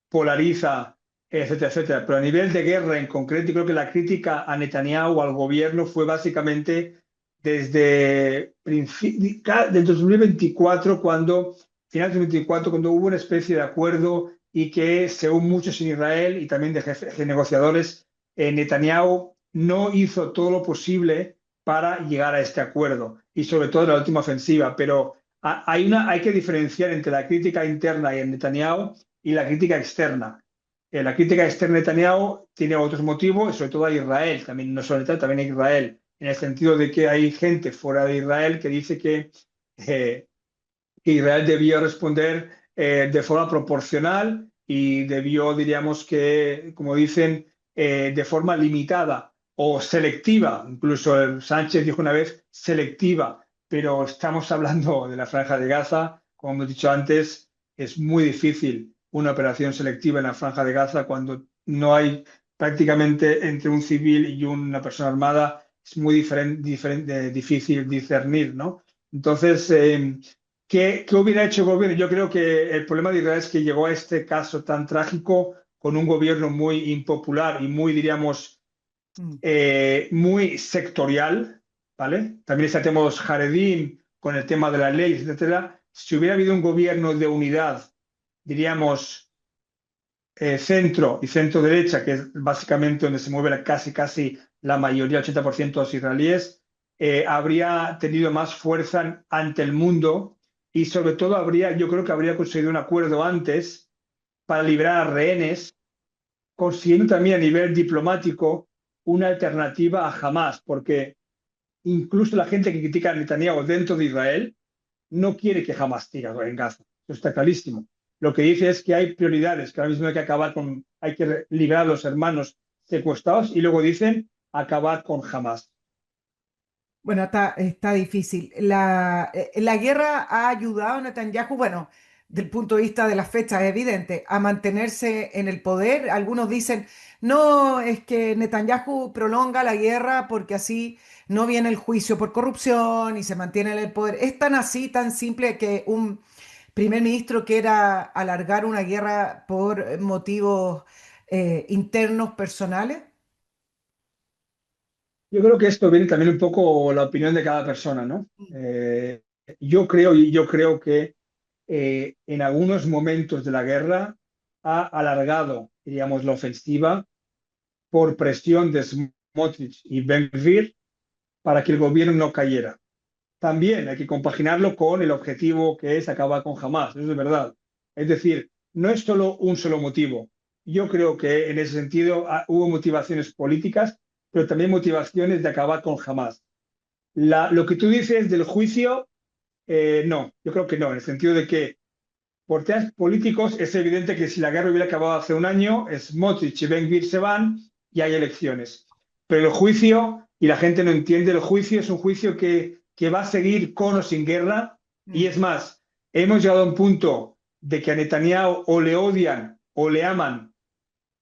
S2: polariza, etcétera, etcétera. Pero a nivel de guerra en concreto, yo creo que la crítica a Netanyahu, al gobierno, fue básicamente desde 2024, final de 2024, cuando hubo una especie de acuerdo y que, según muchos en Israel y también de jefes de negociadores, Netanyahu no hizo todo lo posible para llegar a este acuerdo y sobre todo en la última ofensiva. Pero hay que diferenciar entre la crítica interna y en Netanyahu y la crítica externa. La crítica externa de Netanyahu tiene otros motivos, sobre todo a Israel, también no solo a Netanyahu, también a Israel, en el sentido de que hay gente fuera de Israel que dice eh, que Israel debió responder de forma proporcional y debió, diríamos que, como dicen, de forma limitada o selectiva. Incluso Sánchez dijo una vez selectiva, pero estamos hablando de la Franja de Gaza. Como hemos dicho antes, es muy difícil una operación selectiva en la Franja de Gaza cuando no hay prácticamente entre un civil y una persona armada. Es muy difícil discernir, ¿no? Entonces, ¿qué hubiera hecho el gobierno? Yo creo que el problema de Israel es que llegó a este caso tan trágico con un gobierno muy impopular y muy, diríamos,
S1: Mm.
S2: muy sectorial, ¿vale? También está el tema de los Haredim con el tema de la ley, etcétera. Si hubiera habido un gobierno de unidad, diríamos, centro y centro derecha, que es básicamente donde se mueve casi la mayoría, el 80% de los israelíes, habría tenido más fuerza ante el mundo y sobre todo yo creo que habría conseguido un acuerdo antes para liberar a rehenes, consiguiendo también a nivel diplomático una alternativa a Hamas, porque incluso la gente que critica a Netanyahu dentro de Israel no quiere que Hamas siga en Gaza. Eso está clarísimo. Lo que dice es que hay prioridades, que ahora mismo hay que acabar con, hay que liberar a los hermanos secuestrados y luego dicen acabar con Hamas.
S1: Bueno, está difícil. La guerra ha ayudado a Netanyahu, bueno, del punto de vista de las fechas, es evidente, a mantenerse en el poder. Algunos dicen, no, es que Netanyahu prolonga la guerra porque así no viene el juicio por corrupción y se mantiene en el poder. Es tan así, tan simple que un primer ministro quiera alargar una guerra por motivos internos personales.
S2: Yo creo que esto viene también un poco la opinión de cada persona, ¿no? Yo creo que en algunos momentos de la guerra ha alargado, diríamos, la ofensiva por presión de Smotrich y Ben Gvir para que el gobierno no cayera. También hay que compaginarlo con el objetivo que es acabar con Hamas, eso es verdad. Es decir, no es solo un solo motivo. Yo creo que en ese sentido hubo motivaciones políticas, pero también motivaciones de acabar con Hamas. Lo que tú dices del juicio, no, yo creo que no, en el sentido de que por temas políticos es evidente que si la guerra hubiera acabado hace un año, Smotrich y Ben Gvir se van y hay elecciones. Pero el juicio, y la gente no entiende, el juicio es un juicio que va a seguir con o sin guerra. Y
S1: Mm.
S2: es más, hemos llegado a un punto de que a Netanyahu o le odian o le aman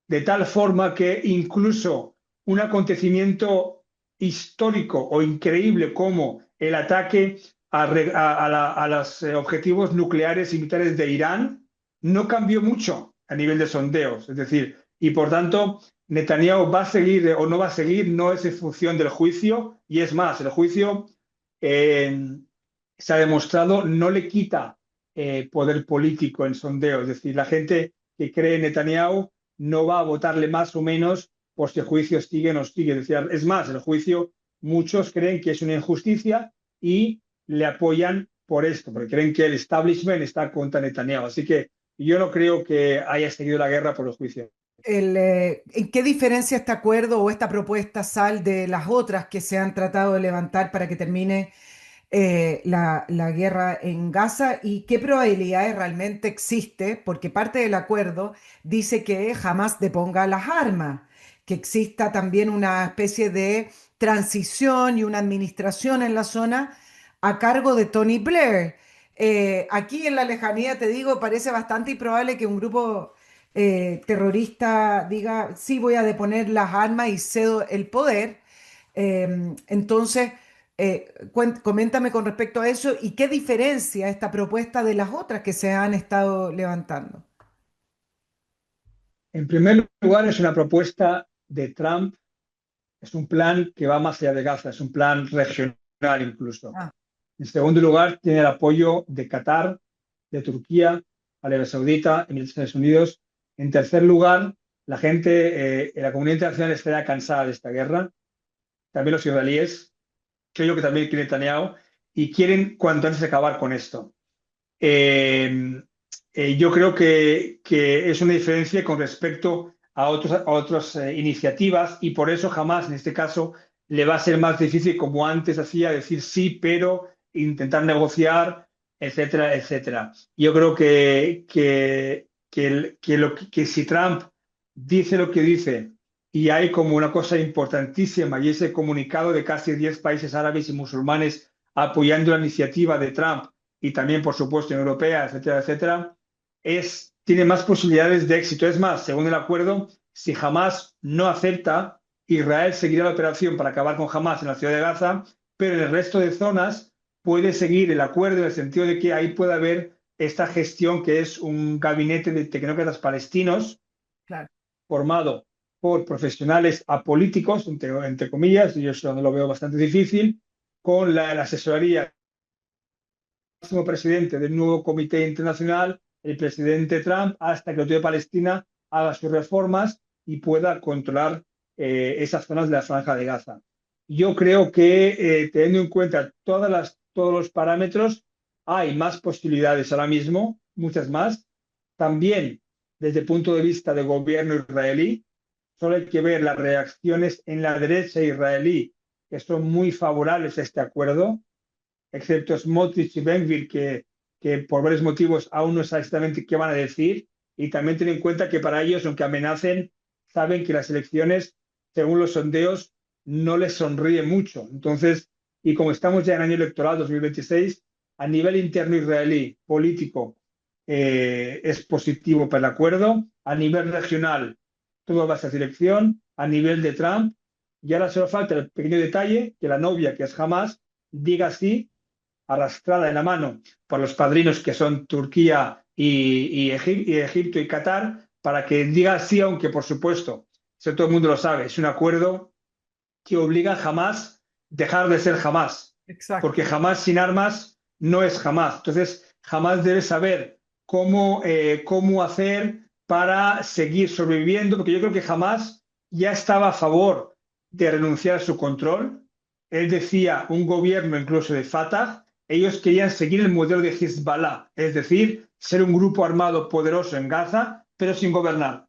S2: de tal forma que incluso un acontecimiento histórico o increíble como el ataque a los objetivos nucleares y militares de Irán no cambió mucho a nivel de sondeos. Es decir, y por tanto, Netanyahu va a seguir o no va a seguir, no es en función del juicio, y es más, el juicio eh, se ha demostrado no le quita poder político en sondeo. Es decir, la gente que cree en Netanyahu no va a votarle más o menos por si el juicio sigue o no sigue. Es más, el juicio muchos creen que es una injusticia y le apoyan por esto, porque creen que el establishment está contra Netanyahu. Así que yo no creo que haya seguido la guerra por el juicio.
S1: ¿En qué diferencia este acuerdo o esta propuesta sal de las otras que se han tratado de levantar para que termine la guerra en Gaza y qué probabilidades realmente existe? Porque parte del acuerdo dice que jamás deponga las armas, que exista también una especie de transición y una administración en la zona a cargo de Tony Blair. Aquí en la lejanía, te digo, parece bastante improbable que un grupo terrorista diga, sí, voy a deponer las armas y cedo el poder. Entonces, coméntame con respecto a eso y qué diferencia esta propuesta de las otras que se han estado levantando.
S2: En primer lugar, es una propuesta de Trump, es un plan que va más allá de Gaza, es un plan regional incluso.
S1: Ah,
S2: En segundo lugar, tiene el apoyo de Qatar, de Turquía, Arabia Saudita, Emiratos Unidos. En tercer lugar, la gente, la comunidad internacional está ya cansada de esta guerra, también los israelíes, creo que también quiere Netanyahu, y quieren cuanto antes acabar con esto. Eh, yo creo que es una diferencia con respecto a otras iniciativas y por eso jamás en este caso le va a ser más difícil, como antes hacía, decir sí, pero intentar negociar, etcétera, etcétera. Yo creo que si Trump dice lo que dice y hay como una cosa importantísima y ese comunicado de casi 10 países árabes y musulmanes apoyando la iniciativa de Trump y también, por supuesto, en europea, etcétera, etcétera, tiene más posibilidades de éxito. Es más, según el acuerdo, si Hamas no acepta, Israel seguirá la operación para acabar con Hamas en la ciudad de Gaza, pero en el resto de zonas puede seguir el acuerdo en el sentido de que ahí puede haber esta gestión que es un gabinete de tecnócratas palestinos
S1: claro.
S2: formado por profesionales apolíticos, entre comillas, y yo eso no lo veo bastante difícil, con la asesoría máximo presidente del nuevo comité internacional, el presidente Trump, hasta que el Autoridad Palestina haga sus reformas y pueda controlar esas zonas de la Franja de Gaza. Yo creo que teniendo en cuenta todos los parámetros, hay más posibilidades ahora mismo, muchas más. También desde el punto de vista del gobierno israelí, solo hay que ver las reacciones en la derecha israelí, que son muy favorables a este acuerdo, excepto Smotrich y Ben Gvir, que por varios motivos aún no saben exactamente qué van a decir. Y también ten en cuenta que para ellos, aunque amenacen, saben que las elecciones, según los sondeos, no les sonríe mucho. Entonces, y como estamos ya en año electoral 2026, a nivel interno israelí, político, es positivo para el acuerdo. A nivel regional, todo va a esa dirección. A nivel de Trump, y ahora solo falta el pequeño detalle que la novia, que es Hamas, diga sí, arrastrada en la mano por los padrinos que son Turquía y Egipto y Qatar, para que diga sí, aunque por supuesto, eso todo el mundo lo sabe, es un acuerdo que obliga jamás a dejar de ser jamás, porque
S1: Exacto.
S2: jamás sin armas no es jamás. Entonces, jamás debe saber cómo hacer para seguir sobreviviendo, porque yo creo que jamás ya estaba a favor de renunciar a su control. Él decía un gobierno incluso de Fatah, ellos querían seguir el modelo de Hezbollah, es decir, ser un grupo armado poderoso en Gaza, pero sin gobernar.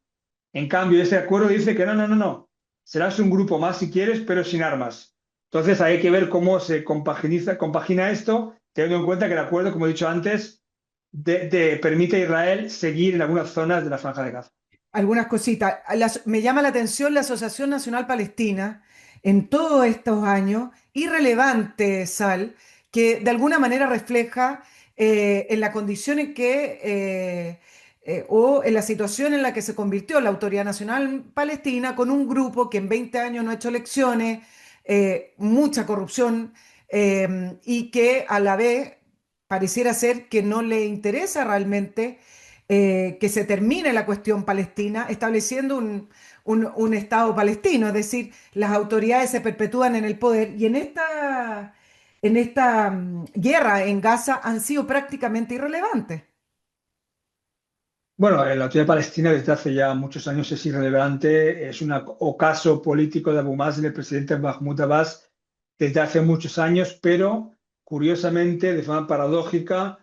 S2: En cambio, ese acuerdo dice que no, no, no, no. Serás un grupo más si quieres, pero sin armas. Entonces hay que ver cómo se compagina esto, teniendo en cuenta que el acuerdo, como he dicho antes, permite a Israel seguir en algunas zonas de la Franja de Gaza.
S1: Algunas cositas. Me llama la atención la Asociación Nacional Palestina en todos estos años, irrelevante, Sal, que de alguna manera refleja en la condición en que, o en la situación en la que se convirtió la Autoridad Nacional Palestina con un grupo que en 20 años no ha hecho elecciones, mucha corrupción y que a la vez pareciera ser que no le interesa realmente que se termine la cuestión palestina, estableciendo un Estado palestino, es decir, las autoridades se perpetúan en el poder y en esta guerra en Gaza han sido prácticamente irrelevantes.
S2: Bueno, la autoridad palestina desde hace ya muchos años es irrelevante, es un ocaso político de Abu Mazen, el presidente Mahmoud Abbas, desde hace muchos años, pero curiosamente, de forma paradójica,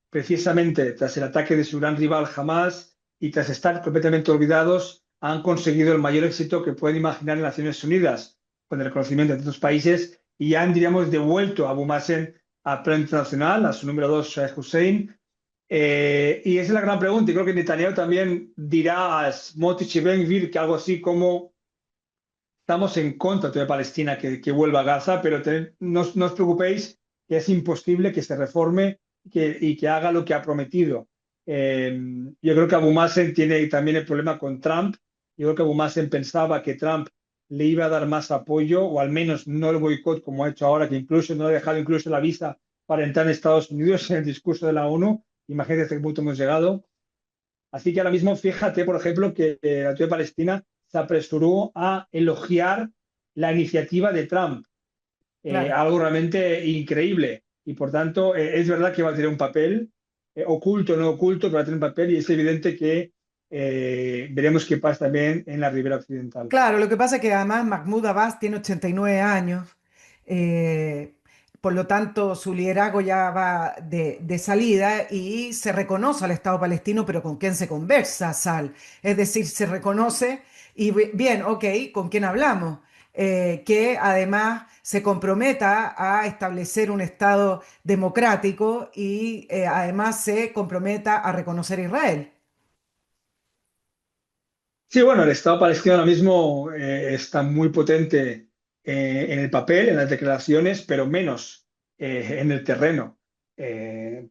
S2: precisamente tras el ataque de su gran rival Hamas y tras estar completamente olvidados, han conseguido el mayor éxito que pueden imaginar en Naciones Unidas, con el reconocimiento de otros países, y han, diríamos, devuelto a Abu Mazen al plano internacional, a su número dos, Sheikh Hussein. Y esa es la gran pregunta, y creo que Netanyahu también dirá a Smotrich y Ben Gvir que algo así como estamos en contra de Palestina que vuelva a Gaza, pero no os preocupéis que es imposible que se reforme y que haga lo que ha prometido. Yo creo que Abu Mazen tiene también el problema con Trump. Yo creo que Abu Mazen pensaba que Trump le iba a dar más apoyo, o al menos no el boicot como ha hecho ahora, que incluso no ha dejado incluso la visa para entrar en Estados Unidos en el discurso de la ONU. Imagínate hasta qué punto hemos llegado. Así que ahora mismo fíjate, por ejemplo, que la Autoridad Palestina se apresuró a elogiar la iniciativa de Trump,
S1: Claro.
S2: algo realmente increíble. Y por tanto, es verdad que va a tener un papel, oculto o no oculto, pero va a tener un papel y es evidente que veremos qué pasa también en la ribera occidental.
S1: Claro, lo que pasa es que además Mahmoud Abbas tiene 89 años, eh, por lo tanto su liderazgo ya va de salida y se reconoce al Estado palestino, pero ¿con quién se conversa, Sal? Es decir, se reconoce y bien, ok, ¿con quién hablamos? Que además se comprometa a establecer un Estado democrático y además se comprometa a reconocer a Israel.
S2: Sí, bueno, el Estado palestino ahora mismo está muy potente en el papel, en las declaraciones, pero menos en el terreno.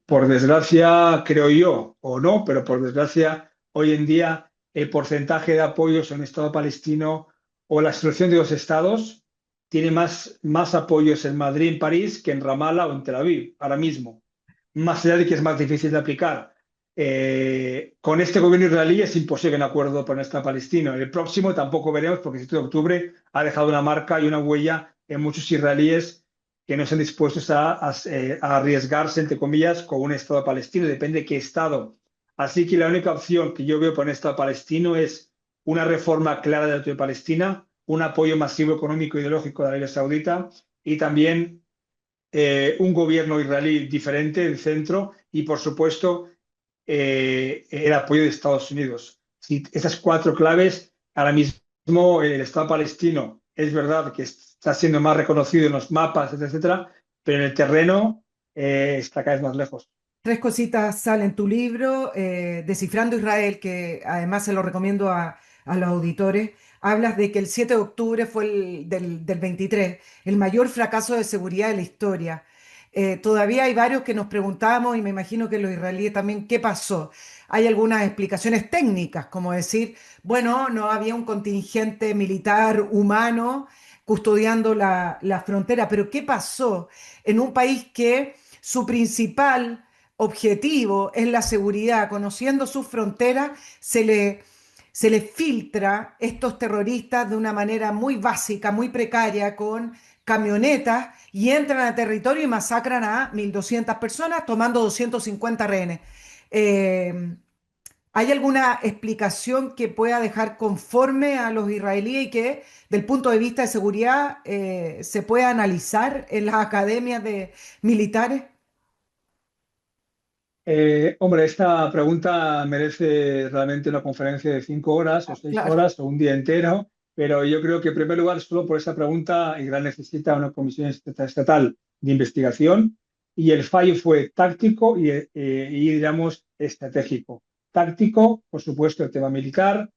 S2: Por desgracia, creo yo, o no, pero por desgracia, hoy en día el porcentaje de apoyos en el Estado palestino o la solución de los estados tiene más apoyos en Madrid, en París, que en Ramallah o en Tel Aviv, ahora mismo. Más allá de que es más difícil de aplicar. Con este gobierno israelí es imposible un acuerdo por el Estado palestino. El próximo tampoco veremos porque el 7 de octubre ha dejado una marca y una huella en muchos israelíes que no están dispuestos a arriesgarse, entre comillas, con un Estado palestino. Depende de qué Estado. Así que la única opción que yo veo por el Estado palestino es una reforma clara de la autoridad palestina, un apoyo masivo económico e ideológico de Arabia Saudita y también un gobierno israelí diferente, el centro, y por supuesto el apoyo de Estados Unidos. Si esas cuatro claves, ahora mismo el Estado palestino es verdad que está siendo más reconocido en los mapas, etcétera, pero en el terreno está cada vez más lejos.
S1: Tres cositas salen en tu libro, Descifrando Israel, que además se lo recomiendo a los auditores. Hablas de que el 7 de octubre fue del 23, el mayor fracaso de seguridad de la historia. Todavía hay varios que nos preguntamos, y me imagino que los israelíes también, ¿qué pasó? Hay algunas explicaciones técnicas, como decir, bueno, no había un contingente militar humano custodiando la frontera, pero ¿qué pasó en un país que su principal objetivo es la seguridad? Conociendo sus fronteras, se le filtra estos terroristas de una manera muy básica, muy precaria, con camionetas y entran a territorio y masacran a 1.200 personas tomando 250 rehenes. Eh, ¿Hay alguna explicación que pueda dejar conforme a los israelíes y que, del punto de vista de seguridad, se pueda analizar en las academias de militares?
S2: Hombre, esta pregunta merece realmente una conferencia de 5 horas o seis
S1: Claro.
S2: horas o un día entero, pero yo creo que en primer lugar, solo por esa pregunta, Israel necesita una comisión estatal de investigación y el fallo fue táctico y digamos, estratégico. Táctico, por supuesto, el tema militar,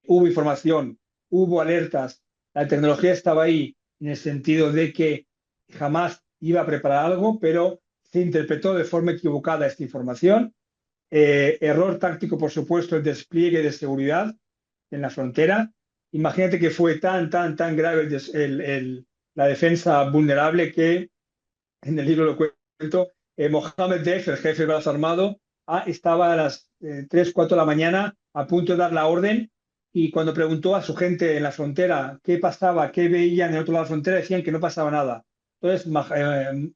S2: hubo información, hubo alertas, la tecnología estaba ahí en el sentido de que jamás iba a preparar algo, pero se interpretó de forma equivocada esta información. Error táctico, por supuesto, el despliegue de seguridad en la frontera. Imagínate que fue tan grave la defensa vulnerable que en el libro lo cuento. Mohamed Def, el jefe del brazo armado, estaba a las 3, 4 de la mañana a punto de dar la orden y cuando preguntó a su gente en la frontera qué pasaba, qué veían en el otro lado de la frontera, decían que no pasaba nada. Entonces,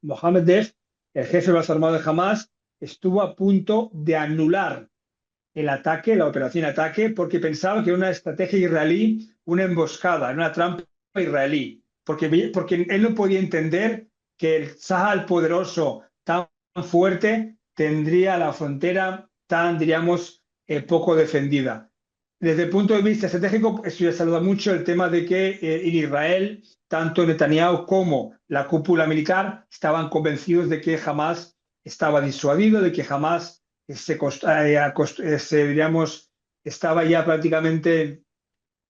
S2: Mohamed Def, el jefe del brazo armado de Hamas, estuvo a punto de anular el ataque, la operación ataque, porque pensaba que era una estrategia israelí, una emboscada, una trampa israelí, porque él no podía entender que el Sahel poderoso, tan fuerte, tendría la frontera tan, diríamos, poco defendida. Desde el punto de vista estratégico, eso ya saluda mucho el tema de que en Israel, tanto Netanyahu como la cúpula militar estaban convencidos de que jamás estaba disuadido, de que jamás diríamos, estaba ya prácticamente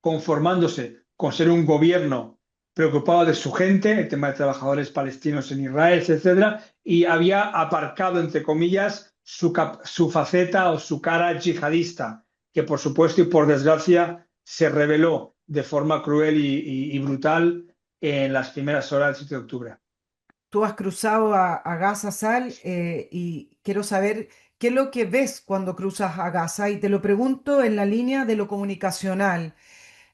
S2: conformándose con ser un gobierno preocupado de su gente, el tema de trabajadores palestinos en Israel, etcétera, y había aparcado, entre comillas, su faceta o su cara yihadista, que por supuesto y por desgracia se reveló de forma cruel y brutal en las primeras horas del 7 de octubre.
S1: Tú has cruzado a Gaza, Sal, y quiero saber qué es lo que ves cuando cruzas a Gaza. Y te lo pregunto en la línea de lo comunicacional.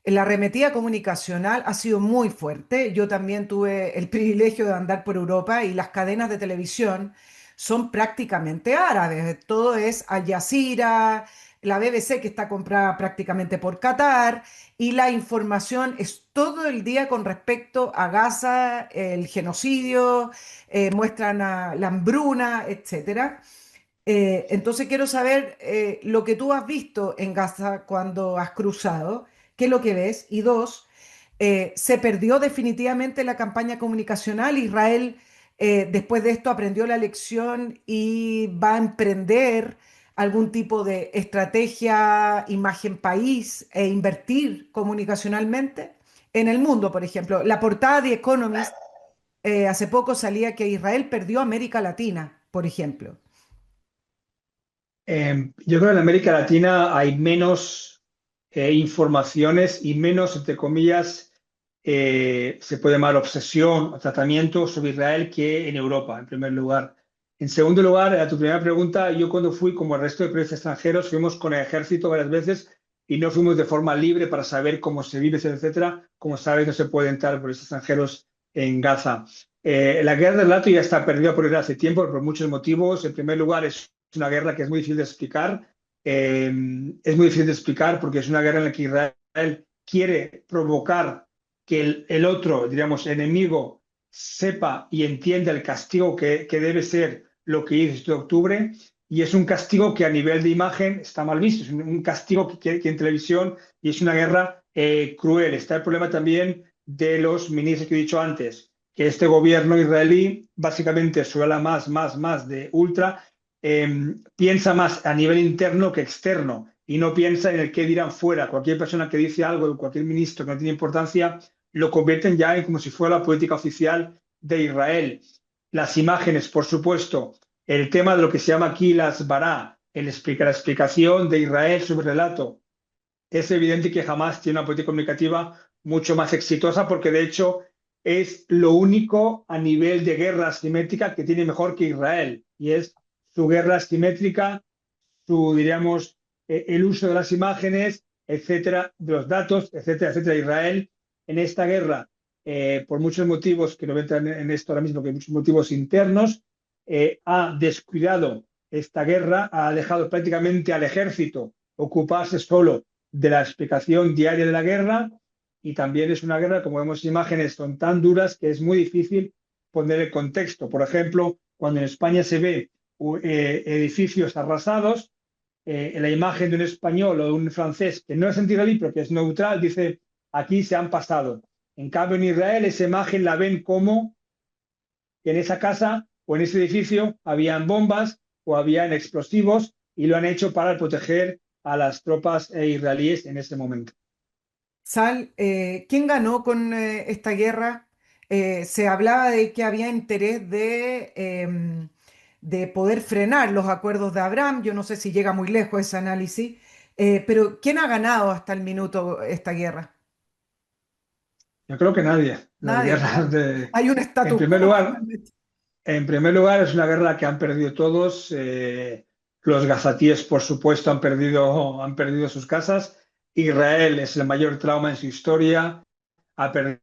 S1: La arremetida comunicacional ha sido muy fuerte. Yo también tuve el privilegio de andar por Europa y las cadenas de televisión son prácticamente árabes. Todo es Al Jazeera, la BBC que está comprada prácticamente por Qatar y la información es todo el día con respecto a Gaza, el genocidio, muestran a la hambruna, etcétera. Entonces quiero saber lo que tú has visto en Gaza cuando has cruzado, qué es lo que ves. Y dos, se perdió definitivamente la campaña comunicacional. Israel, después de esto, aprendió la lección y va a emprender algún tipo de estrategia, imagen país e invertir comunicacionalmente en el mundo, por ejemplo. La portada de Economist hace poco salía que Israel perdió América Latina, por ejemplo.
S2: Yo creo que en América Latina hay menos informaciones y menos, entre comillas, se puede llamar obsesión o tratamiento sobre Israel que en Europa, en primer lugar. En segundo lugar, a tu primera pregunta, yo cuando fui, como el resto de periodistas extranjeros, fuimos con el ejército varias veces y no fuimos de forma libre para saber cómo se vive, etcétera. Como sabes, no se puede entrar por esos extranjeros en Gaza. La guerra del Lato ya está perdida por Israel hace tiempo por muchos motivos. En primer lugar, es una guerra que es muy difícil de explicar. Es muy difícil de explicar porque es una guerra en la que Israel quiere provocar que el otro, diríamos, enemigo, sepa y entienda el castigo que debe ser lo que hizo este octubre. Y es un castigo que a nivel de imagen está mal visto. Es un castigo que en televisión y es una guerra cruel. Está el problema también de los ministros que he dicho antes, que este gobierno israelí, básicamente su ala más de ultra, piensa más a nivel interno que externo y no piensa en el qué dirán fuera. Cualquier persona que dice algo, cualquier ministro que no tiene importancia, lo convierten ya en como si fuera la política oficial de Israel. Las imágenes, por supuesto, el tema de lo que se llama aquí las bará, la explicación de Israel sobre el relato. Es evidente que Hamas tiene una política comunicativa mucho más exitosa porque de hecho es lo único a nivel de guerra asimétrica que tiene mejor que Israel y es su guerra asimétrica, su, diríamos, el uso de las imágenes, etcétera, de los datos, etcétera, etcétera. Israel en esta guerra, por muchos motivos, que no voy a entrar en esto ahora mismo, que hay muchos motivos internos, ha descuidado esta guerra, ha dejado prácticamente al ejército ocuparse solo de la explicación diaria de la guerra y también es una guerra, como vemos, imágenes son tan duras que es muy difícil poner el contexto. Por ejemplo, cuando en España se ve edificios arrasados, la imagen de un español o de un francés que no es anti-israelí, pero que es neutral, dice, aquí se han pasado. En cambio, en Israel esa imagen la ven como que en esa casa o en ese edificio habían bombas o habían explosivos y lo han hecho para proteger a las tropas israelíes en ese momento.
S1: Sal, ¿quién ganó con esta guerra? Se hablaba de que había interés de poder frenar los acuerdos de Abraham. Yo no sé si llega muy lejos ese análisis, pero ¿quién ha ganado hasta el minuto esta guerra?
S2: Yo creo que nadie. Las
S1: Nadie,
S2: guerras
S1: claro.
S2: de...
S1: Hay un
S2: En
S1: status
S2: primer
S1: quo
S2: lugar,
S1: finalmente.
S2: En primer lugar, es una guerra que han perdido todos. Los gazatíes, por supuesto, han perdido sus casas. Israel es el mayor trauma en su historia. Ha perdido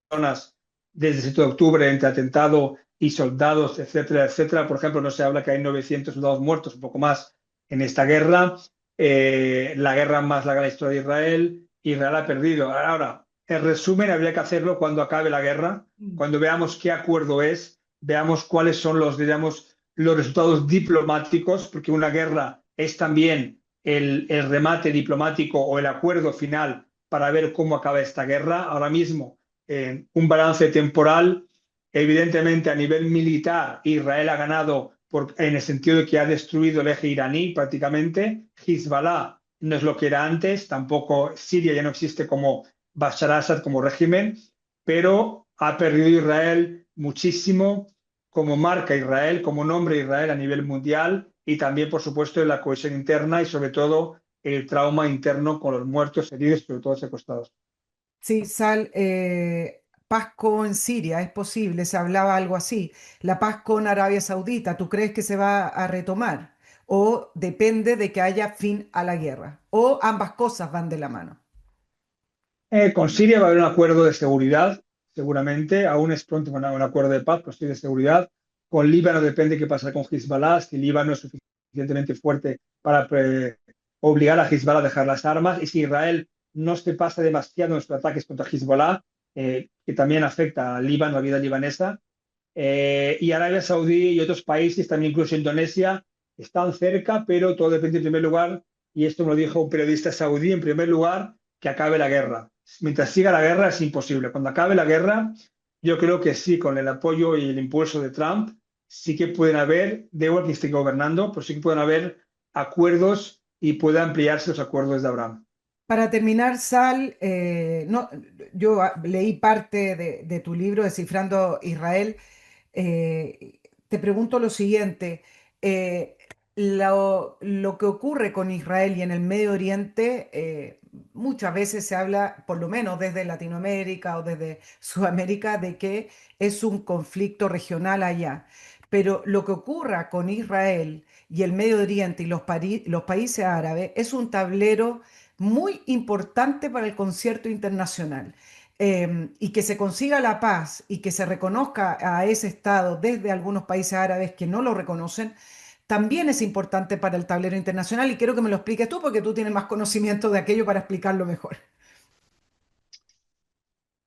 S2: personas desde el 7 de octubre entre atentado y soldados, etcétera, etcétera. Por ejemplo, no se habla que hay 900 soldados muertos, un poco más, en esta guerra. La guerra más larga de la historia de Israel. Israel ha perdido. Ahora, en resumen, habría que hacerlo cuando acabe la guerra,
S1: Mm.
S2: cuando veamos qué acuerdo es, veamos cuáles son los, digamos, los resultados diplomáticos, porque una guerra es también el remate diplomático o el acuerdo final para ver cómo acaba esta guerra. Ahora mismo un balance temporal. Evidentemente, a nivel militar, Israel ha ganado en el sentido de que ha destruido el eje iraní prácticamente. Hezbollah no es lo que era antes, tampoco Siria ya no existe como Bashar al-Assad como régimen, pero ha perdido Israel muchísimo como marca Israel, como nombre Israel a nivel mundial y también, por supuesto, en la cohesión interna y sobre todo el trauma interno con los muertos, heridos y sobre todo secuestrados.
S1: Sí, Sal, paz con Siria, es posible, se hablaba algo así. La paz con Arabia Saudita, ¿tú crees que se va a retomar? ¿O depende de que haya fin a la guerra? ¿O ambas cosas van de la mano?
S2: Con Siria va a haber un acuerdo de seguridad, seguramente. Aún es pronto para un acuerdo de paz, pero sí de seguridad. Con Líbano depende qué pasa con Hezbollah, si Líbano es suficientemente fuerte para obligar a Hezbollah a dejar las armas y si Israel no se pasa demasiado en sus ataques contra Hezbollah, que también afecta a Líbano, a la vida libanesa. Y Arabia Saudí y otros países, también incluso Indonesia, están cerca, pero todo depende en primer lugar, y esto me lo dijo un periodista saudí, en primer lugar, que acabe la guerra. Mientras siga la guerra es imposible. Cuando acabe la guerra, yo creo que sí, con el apoyo y el impulso de Trump, sí que pueden haber, de igual que esté gobernando, pues sí que pueden haber acuerdos y puedan ampliarse los acuerdos de Abraham.
S1: Para terminar, Sal, no, yo leí parte de tu libro, Descifrando Israel. Te pregunto lo siguiente, lo que ocurre con Israel y en el Medio Oriente, muchas veces se habla, por lo menos desde Latinoamérica o desde Sudamérica, de que es un conflicto regional allá. Pero lo que ocurra con Israel y el Medio Oriente y los países árabes es un tablero muy importante para el concierto internacional. Y que se consiga la paz y que se reconozca a ese Estado desde algunos países árabes que no lo reconocen, también es importante para el tablero internacional y quiero que me lo expliques tú porque tú tienes más conocimiento de aquello para explicarlo mejor.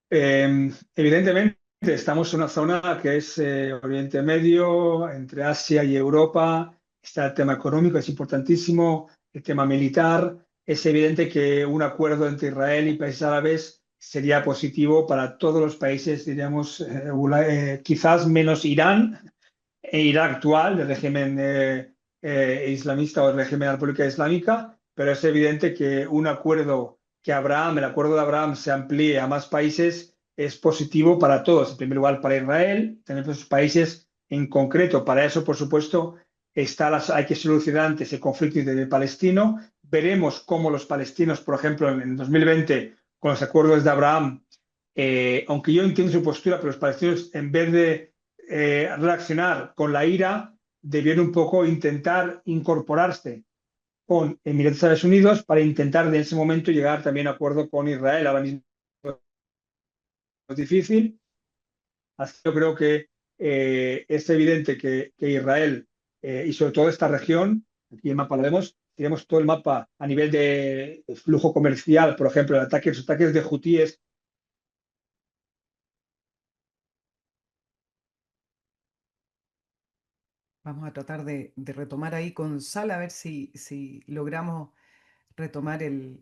S2: Evidentemente, estamos en una zona que es Oriente Medio, entre Asia y Europa. Está el tema económico, es importantísimo, el tema militar. Es evidente que un acuerdo entre Israel y países árabes sería positivo para todos los países, diríamos, quizás menos Irán e Irak actual, del régimen islamista o el régimen de la República Islámica, pero es evidente que un acuerdo el acuerdo de Abraham se amplíe a más países es positivo para todos. En primer lugar, para Israel, tener esos países en concreto. Para eso, por supuesto, hay que solucionar antes el conflicto palestino. Veremos cómo los palestinos, por ejemplo, en 2020, con los acuerdos de Abraham, aunque yo entiendo su postura, pero los palestinos, en vez de reaccionar con la ira, debieron un poco intentar incorporarse con Emiratos Árabes Unidos para intentar en ese momento llegar también a acuerdo con Israel. Ahora mismo es difícil, así que yo creo que es evidente que Israel y sobre todo esta región, aquí el mapa lo vemos, tenemos todo el mapa a nivel de flujo comercial, por ejemplo, los ataques de hutíes.
S1: Vamos a tratar de retomar ahí con Sal a ver si logramos retomar el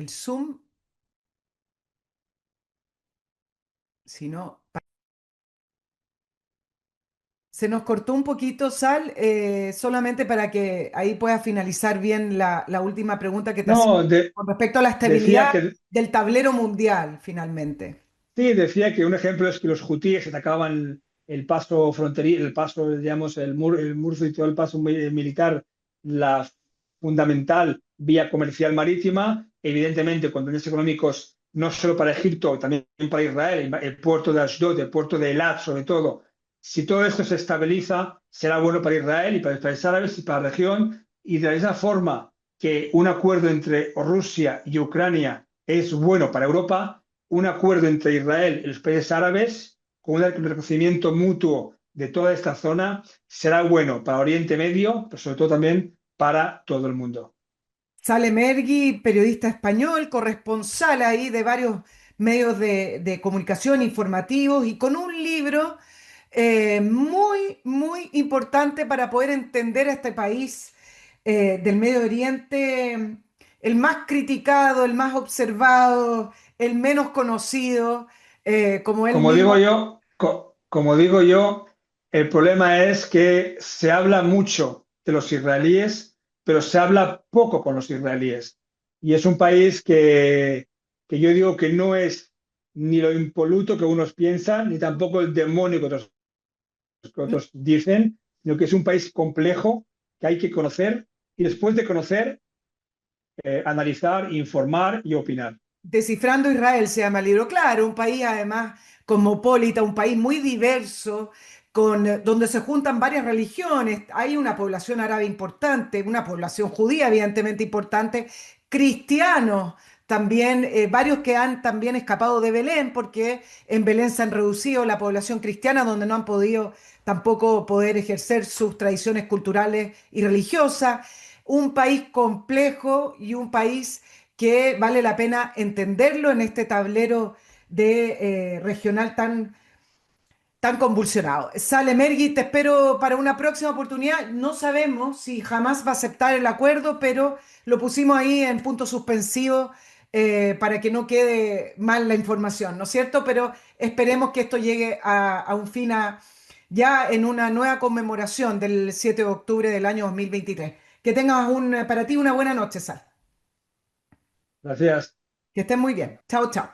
S1: Zoom. Si no, se nos cortó un poquito, Sal, solamente para que ahí puedas finalizar bien la última pregunta que te hacía
S2: No,
S1: con respecto a la
S2: decía
S1: estabilidad
S2: que
S1: del tablero mundial, finalmente.
S2: sí, decía que un ejemplo es que los hutíes atacaban el paso fronterizo, el paso, digamos, el Murso y todo el paso militar, la fundamental vía comercial marítima. Evidentemente, con bienes económicos no solo para Egipto, también para Israel, el puerto de Ashdod, el puerto de Eilat, sobre todo. Si todo esto se estabiliza, será bueno para Israel y para los países árabes y para la región. Y de la misma forma que un acuerdo entre Rusia y Ucrania es bueno para Europa, un acuerdo entre Israel y los países árabes con un reconocimiento mutuo de toda esta zona será bueno para Oriente Medio, pero sobre todo también para todo el mundo.
S1: Sale Mergui, periodista español, corresponsal ahí de varios medios de comunicación informativos y con un libro muy, muy importante para poder entender a este país del Medio Oriente, el más criticado, el más observado, el menos conocido, como él
S2: Como digo
S1: mismo.
S2: yo, como digo yo, el problema es que se habla mucho de los israelíes, pero se habla poco con los israelíes. Y es un país que yo digo que no es ni lo impoluto que unos piensan, ni tampoco el demonio que otros dicen, sino que es un país complejo que hay que conocer y después de conocer, analizar, informar y opinar.
S1: Descifrando Israel se llama el libro, claro, un país además cosmopolita, un país muy diverso, donde se juntan varias religiones. Hay una población árabe importante, una población judía evidentemente importante, cristianos también, varios que han también escapado de Belén, porque en Belén se han reducido la población cristiana, donde no han podido tampoco poder ejercer sus tradiciones culturales y religiosas. Un país complejo y un país que vale la pena entenderlo en este tablero de regional tan convulsionado. Sale Mergui, te espero para una próxima oportunidad. No sabemos si jamás va a aceptar el acuerdo, pero lo pusimos ahí en punto suspensivo para que no quede mal la información, ¿no es cierto? Pero esperemos que esto llegue a un fin ya en una nueva conmemoración del 7 de octubre del año 2023. Que tengas para ti una buena noche, Sal.
S2: Gracias.
S1: Que estés muy bien. Chao, chao.